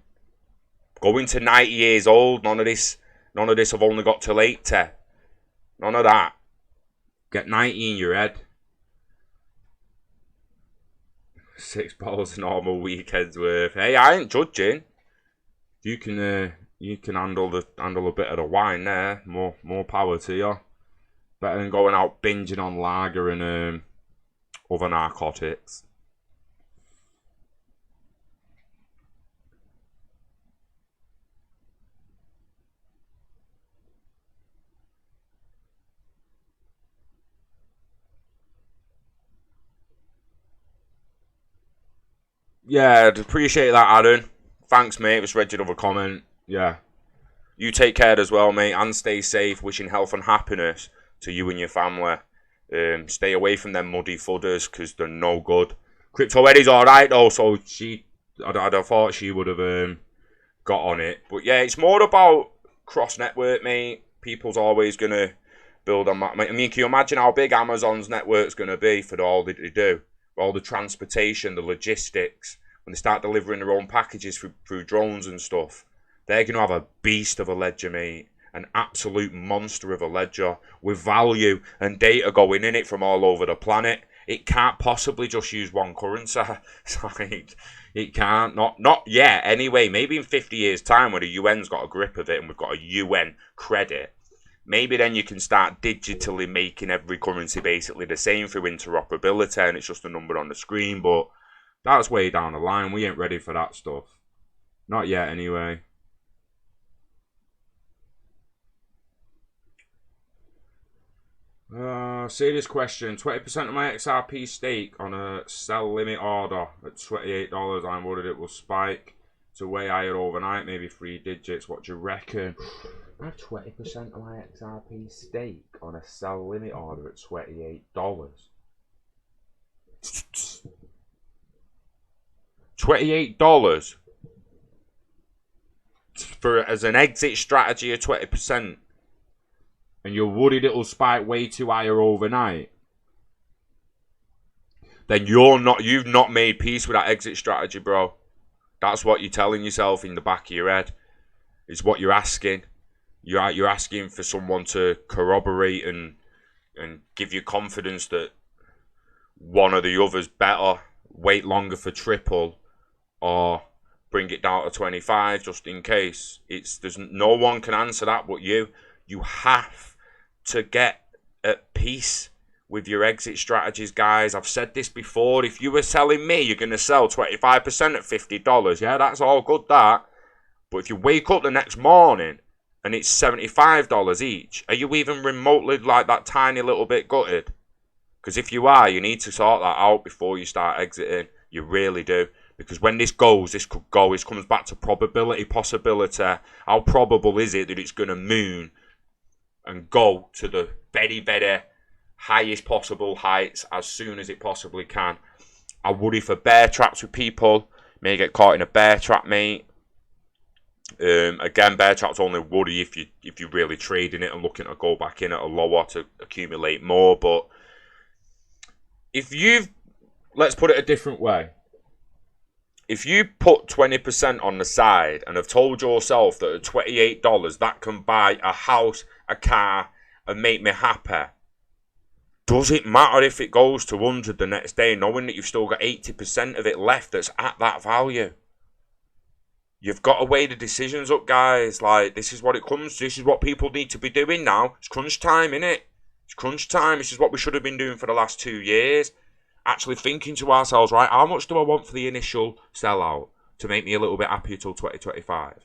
Going to 90 years old, none of this I've only got till 80. None of that. Get 90 in your head. 6 bottles normal weekend's worth. Hey, I ain't judging. You can handle a bit of the wine there. More power to you. Better than going out binging on lager and other narcotics. Yeah, I'd appreciate that, Aaron. Thanks, mate. Just read your other comment. Yeah. You take care as well, mate, and stay safe. Wishing health and happiness to you and your family. Stay away from them muddy fudders, because they're no good. Crypto Eddie's alright, though, so I'd have thought she would have got on it. But yeah, it's more about cross-network, mate. People's always going to build on that. I mean, can you imagine how big Amazon's network's going to be for all that they do? All the transportation, the logistics, when they start delivering their own packages through drones and stuff, they're going to have a beast of a ledger, mate. An absolute monster of a ledger with value and data going in it from all over the planet. It can't possibly just use one currency. It's like, it can't. Not yet, anyway. Maybe in 50 years' time when the UN's got a grip of it and we've got a UN credit, maybe then you can start digitally making every currency basically the same through interoperability and it's just a number on the screen. But that's way down the line. We ain't ready for that stuff. Not yet, anyway. Serious question. 20% of my XRP stake on a sell limit order at $28. I'm worried it will spike to way higher overnight, maybe 3 digits. What do you reckon? I have 20% of my XRP stake on a sell limit order at $28. $28 for as an exit strategy of 20%. And you're worried it'll spike way too higher overnight, then you've not made peace with that exit strategy, bro. That's what you're telling yourself in the back of your head. Is what you're asking. You're asking for someone to corroborate and give you confidence that one or the other's better. Wait longer for triple, or bring it down to 25 just in case. There's no one can answer that but you. You have to get at peace with your exit strategies, guys. I've said this before. If you were selling me, you're going to sell 25% at $50. Yeah, that's all good, that. But if you wake up the next morning and it's $75 each, are you even remotely like that tiny little bit gutted? Because if you are, you need to sort that out before you start exiting. You really do. Because when this goes, this could go. It comes back to probability, possibility. How probable is it that it's going to moon and go to the very, very highest possible heights as soon as it possibly can? I worry for bear traps with people. May get caught in a bear trap, mate. Again, bear traps only worry if you're really trading it and looking to go back in at a lower to accumulate more. But let's put it a different way. If you put 20% on the side and have told yourself that at $28 that can buy a house, a car, and make me happy, does it matter if it goes to 100 the next day, knowing that you've still got 80% of it left that's at that value? You've got to weigh the decisions up, guys. Like, this is what it comes to. This is what people need to be doing now. It's crunch time, innit? It's crunch time. This is what we should have been doing for the last 2 years. Actually thinking to ourselves, right, how much do I want for the initial sellout to make me a little bit happier till 2025?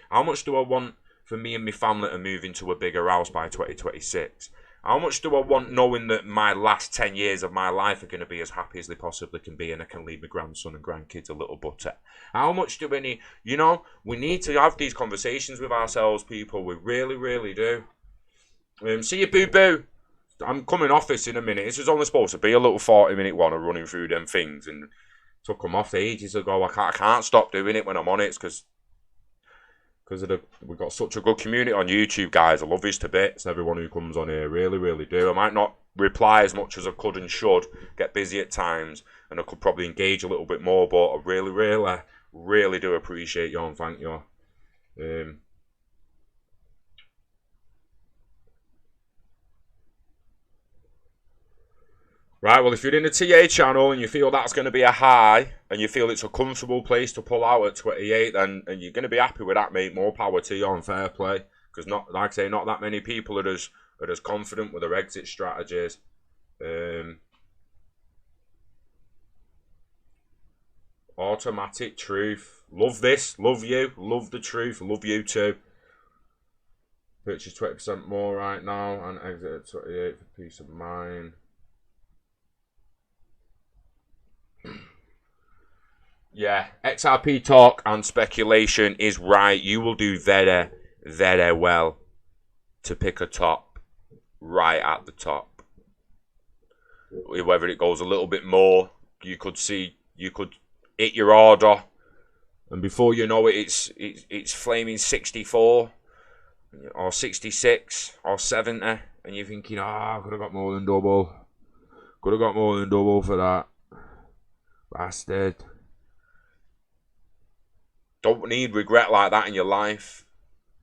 How much do I want for me and my family to move into a bigger house by 2026? How much do I want knowing that my last 10 years of my life are going to be as happy as they possibly can be and I can leave my grandson and grandkids a little butter? How much do we need? You know, we need to have these conversations with ourselves, people. We really, really do. See you, boo-boo. I'm coming off this in a minute. This was only supposed to be a little 40-minute one of running through them things, and took them off ages ago. I can't stop doing it when I'm on it because we've got such a good community on YouTube, guys. I love this to bits. Everyone who comes on here, really, really do. I might not reply as much as I could and should. Get busy at times, and I could probably engage a little bit more. But I really, really, really do appreciate you and thank you. Right, well, if you're in the TA channel and you feel that's going to be a high and you feel it's a comfortable place to pull out at 28, then and you're going to be happy with that, mate, more power to you on fair play. Because, not like I say, not that many people are as confident with their exit strategies. Automatic truth. Love this. Love you. Love the truth. Love you too. Purchase 20% more right now and exit at 28 for peace of mind. Yeah, XRP talk and speculation is right. You will do very, very well to pick a top right at the top. Whether it goes a little bit more, you could hit your order, and before you know it, it's flaming 64 or 66 or 70, and you're thinking, I could have got more than double. Could have got more than double for that. Bastard. Don't need regret like that in your life.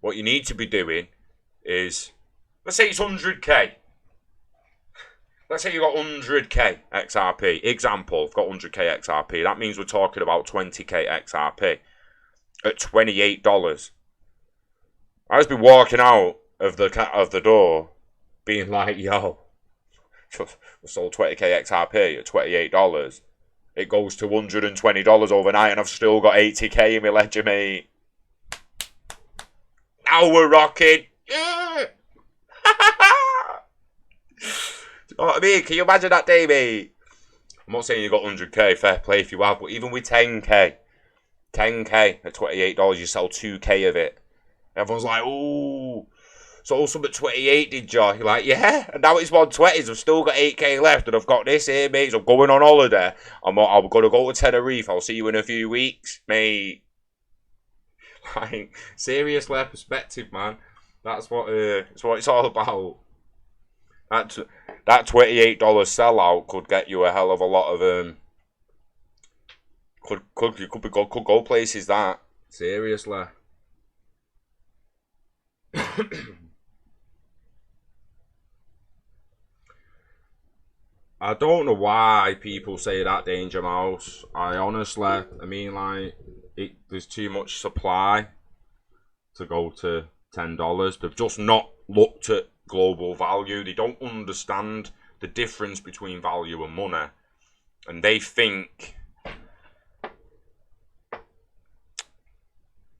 What you need to be doing is, let's say it's 100k. let's say you got 100k XRP. Example, I've got 100k XRP. That means we're talking about 20k XRP at $28. I just be walking out of the door, being like, "Yo, we sold 20k XRP at $28. It goes to $120 overnight, and I've still got 80k in my ledger, mate. Now we're rocking." Yeah. You know what I mean? Can you imagine that day, mate? I'm not saying you got 100k, fair play if you have, but even with 10k at $28, you sell 2k of it. Everyone's like, "Ooh, sold some at 28, did you?" You're like, "Yeah." And now it's 120s. I've still got 8k left, and I've got this here, mate. So I'm going on holiday. I'm going to go to Tenerife. I'll see you in a few weeks, mate. Like, seriously, perspective, man. That's what it's all about. That $28 sellout could get you a hell of a lot of could go places. That seriously. I don't know why people say that danger mouse. I mean, like, there's too much supply to go to $10. They've just not looked at global value. They don't understand the difference between value and money, and they think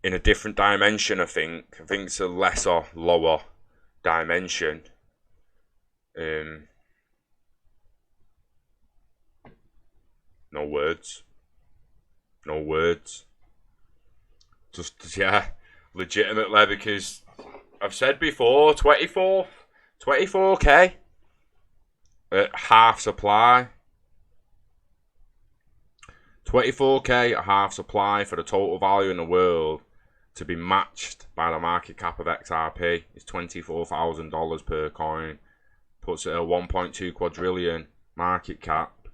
in a different dimension. I think it's a lesser, lower dimension. No words. Just, yeah, legitimately, because I've said before, 24k at half supply. 24k at half supply for the total value in the world to be matched by the market cap of XRP is $24,000 per coin. Puts it at a 1.2 quadrillion market cap,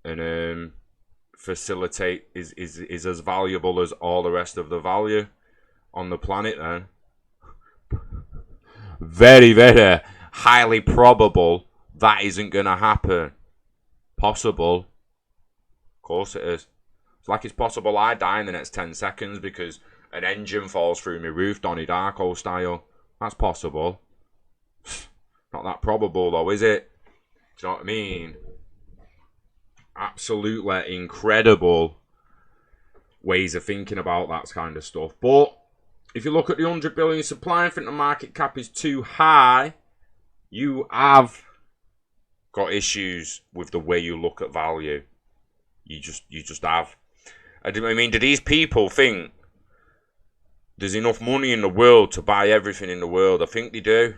and facilitate is as valuable as all the rest of the value on the planet. Then very, very highly probable that isn't gonna happen. Possible, of course it is. It's like it's possible I die in the next 10 seconds because an engine falls through my roof, Donnie Darko style. That's possible. Not that probable though, is it? Do you know what I mean? Absolutely incredible ways of thinking about that kind of stuff. But if you look at the 100 billion supply and think the market cap is too high, you have got issues with the way you look at value. You just have. I mean, do these people think there's enough money in the world to buy everything in the world? I think they do.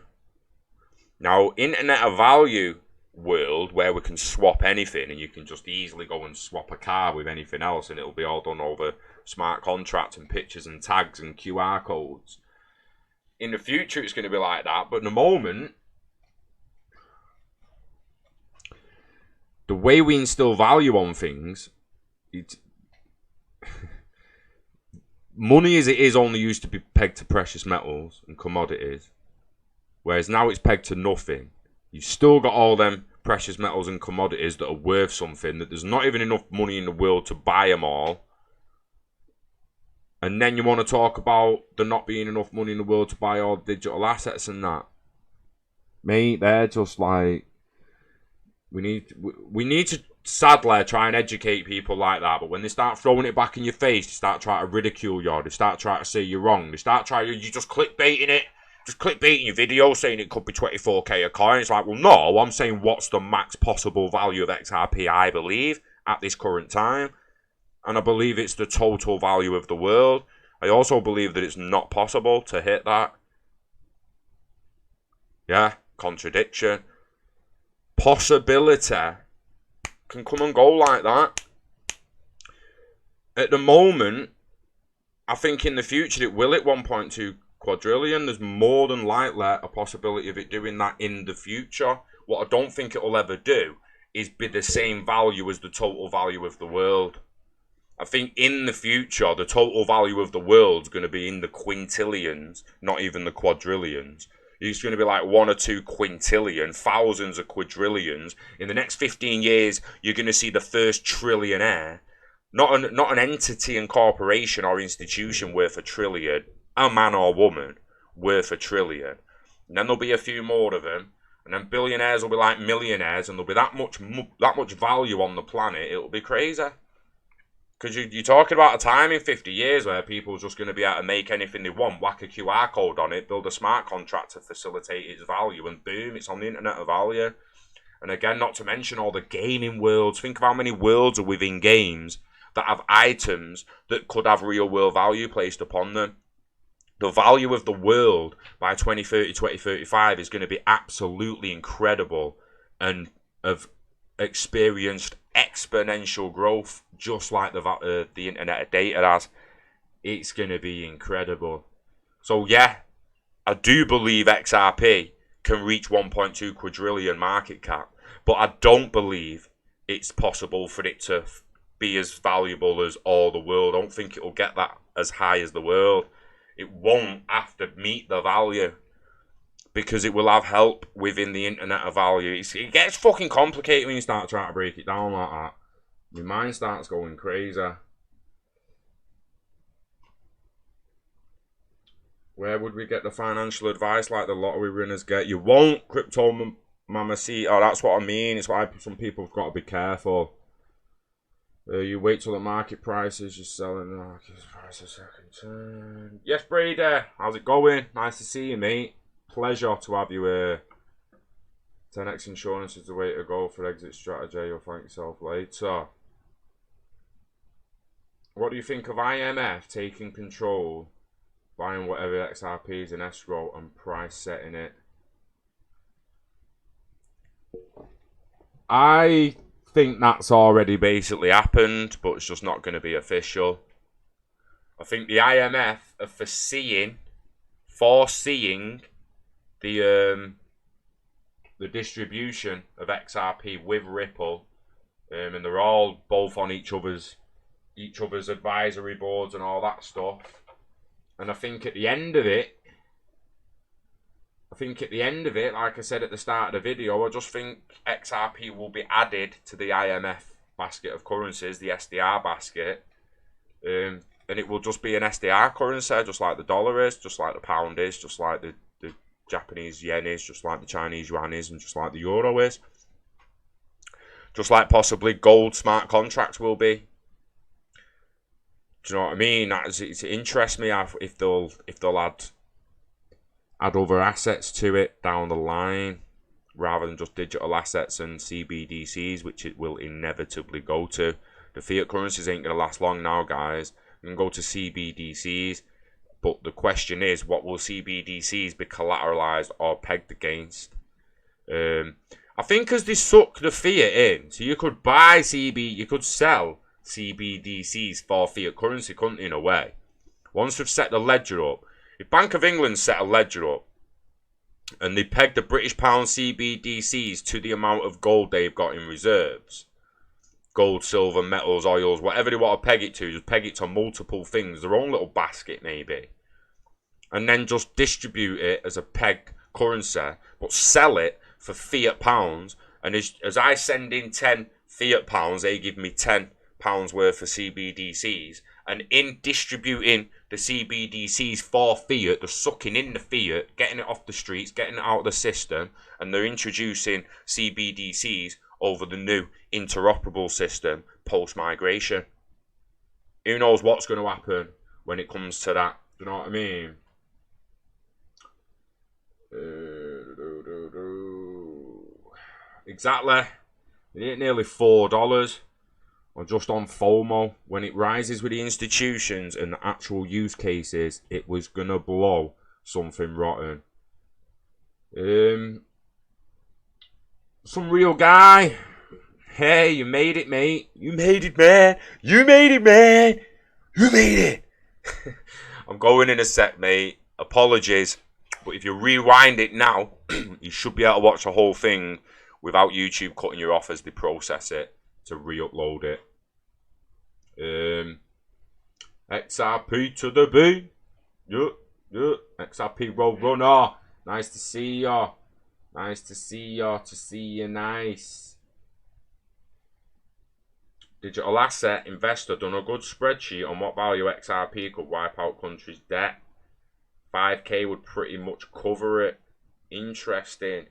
Now, internet of value world where we can swap anything and you can just easily go and swap a car with anything else and it'll be all done over smart contracts and pictures and tags and QR codes. In the future it's going to be like that, but in the moment, the way we instill value on things, money as it is only used to be pegged to precious metals and commodities, whereas now it's pegged to nothing. You've still got all them precious metals and commodities that are worth something, that there's not even enough money in the world to buy them all. And then you want to talk about there not being enough money in the world to buy all digital assets and that. Mate, they're just like, we need to sadly try and educate people like that, but when they start throwing it back in your face, they start trying to ridicule you, they start trying to say you're wrong, you just clickbaiting it. Just clickbaiting your video saying it could be 24k a coin. It's like, well, no, I'm saying what's the max possible value of XRP, I believe, at this current time. And I believe it's the total value of the world. I also believe that it's not possible to hit that. Yeah, contradiction. Possibility can come and go like that. At the moment, I think in the future it will hit 1.2 quadrillion. There's more than likely a possibility of it doing that in the future. What I don't think it will ever do is be the same value as the total value of the world. I think in the future the total value of the world's going to be in the quintillions, not even the quadrillions. It's going to be like 1 or 2 quintillion, thousands of quadrillions. In the next 15 years, you're going to see the first trillionaire. Not an entity and corporation or institution worth a trillion. A man or woman worth a trillion. And then there'll be a few more of them. And then billionaires will be like millionaires. And there'll be that much value on the planet. It'll be crazy. Because you're talking about a time in 50 years where people are just going to be able to make anything they want, whack a QR code on it, build a smart contract to facilitate its value, and boom, it's on the internet of value. And again, not to mention all the gaming worlds. Think of how many worlds are within games that have items that could have real world value placed upon them. The value of the world by 2030, 2035 is going to be absolutely incredible and have experienced exponential growth, just like the Internet of Data has. It's going to be incredible. So yeah, I do believe XRP can reach 1.2 quadrillion market cap, but I don't believe it's possible for it to be as valuable as all the world. I don't think it will get that as high as the world. It won't have to meet the value, because it will have help within the internet of value. It gets fucking complicated when you start trying to break it down like that. Your mind starts going crazy. Where would we get the financial advice like the lottery winners get? You won't, Crypto Mamacita. Oh, that's what I mean. It's why some people have got to be careful. You wait till the market prices, you're selling the market price a second turn. Yes, Brady. How's it going? Nice to see you, mate. Pleasure to have you here. 10x insurance is the way to go for exit strategy. You'll thank yourself later. What do you think of IMF taking control, buying whatever XRP is in escrow and price setting it? I think that's already basically happened, but it's just not going to be official. I think the IMF are foreseeing the distribution of XRP with Ripple, and they're all both on each other's advisory boards and all that stuff. And I think at the end of it, like I said at the start of the video, I just think XRP will be added to the IMF basket of currencies, the SDR basket, and it will just be an SDR currency, just like the dollar is, just like the pound is, just like the Japanese yen is, just like the Chinese yuan is, and just like the euro is. Just like possibly gold smart contracts will be. Do you know what I mean? It interests me if they'll add other assets to it down the line, rather than just digital assets and CBDCs, which it will inevitably go to. The fiat currencies ain't going to last long now, guys. You can go to CBDCs, but the question is, what will CBDCs be collateralized or pegged against? I think as they suck the fiat in, so you could sell CBDCs for fiat currency, couldn't you, in a way? Once we've set the ledger up, if Bank of England set a ledger up and they pegged the British pound CBDCs to the amount of gold they've got in reserves, gold, silver, metals, oils, whatever they want to peg it to, just peg it to multiple things, their own little basket maybe, and then just distribute it as a pegged currency, but sell it for fiat pounds. And as I send in 10 fiat pounds, they give me 10 pounds worth of CBDCs. And in distributing the CBDCs for fiat, they're sucking in the fiat, getting it off the streets, getting it out of the system, and they're introducing CBDCs over the new interoperable system post-migration. Who knows what's going to happen when it comes to that? Do you know what I mean? Exactly. It ain't nearly $4. Or just on FOMO. When it rises with the institutions and the actual use cases, it was gonna blow something rotten. Some real guy. Hey, you made it, mate. You made it, man. You made it, man. You made it. I'm going in a sec, mate. Apologies. But if you rewind it now, you should be able to watch the whole thing without YouTube cutting you off as they process it to re-upload it. XRP to the B. Yeah. XRP Road Runner. Nice to see ya. Nice to see ya. To see you nice. Digital asset investor done a good spreadsheet on what value XRP could wipe out countries' debt. 5k would pretty much cover it. Interesting.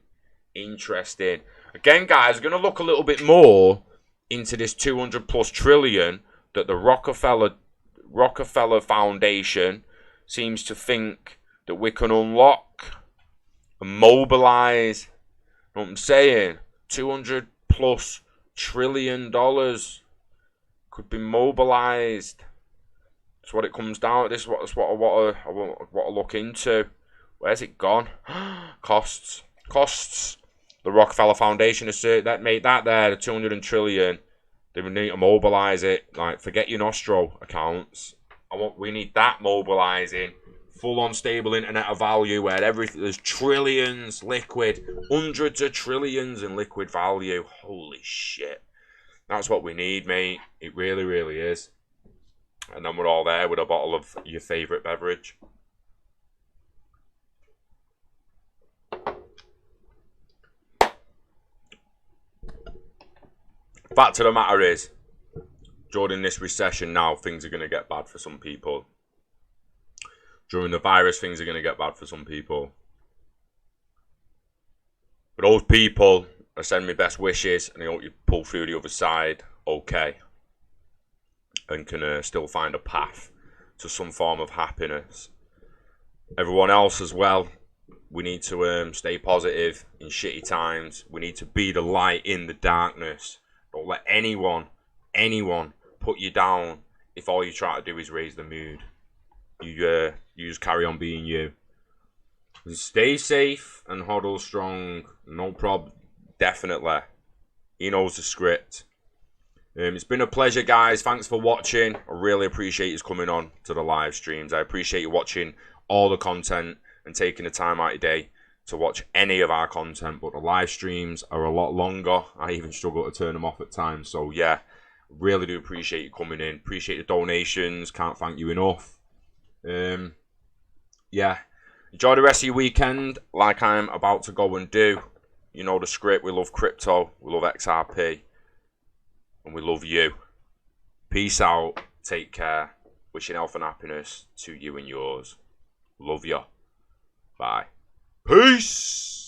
Interesting. Again, guys, we're going to look a little bit more into this 200 plus trillion that the Rockefeller Foundation seems to think that we can unlock and mobilize. You know what I'm saying? 200 plus trillion dollars could be mobilized. That's what it comes down to. This is what I want to look into. Where's it gone? Costs. The Rockefeller Foundation assert that made that there the 200 trillion. They would need to mobilize it. Like, forget your Nostro accounts. We need that mobilizing. Full on stable internet of value where there's trillions liquid, hundreds of trillions in liquid value. Holy shit. That's what we need, mate. It really, really is. And then we're all there with a bottle of your favourite beverage. Fact of the matter is, during this recession now, things are going to get bad for some people. During the virus, things are going to get bad for some people. But those people, I send me best wishes, and I hope you pull through the other side okay. And can still find a path to some form of happiness. Everyone else as well, we need to stay positive in shitty times. We need to be the light in the darkness. Don't let anyone put you down if all you try to do is raise the mood. You just carry on being you. Stay safe and huddle strong. No problem. Definitely. He knows the script. It's been a pleasure, guys. Thanks for watching. I really appreciate you coming on to the live streams. I appreciate you watching all the content and taking the time out of your day to watch any of our content, but the live streams are a lot longer. I even struggle to turn them off at times. So yeah, really do appreciate you coming in. Appreciate the donations. Can't thank you enough. Yeah, enjoy the rest of your weekend like I'm about to go and do. You know the script. We love crypto. We love XRP. And we love you. Peace out. Take care. Wishing health and happiness to you and yours. Love you. Bye. Peace.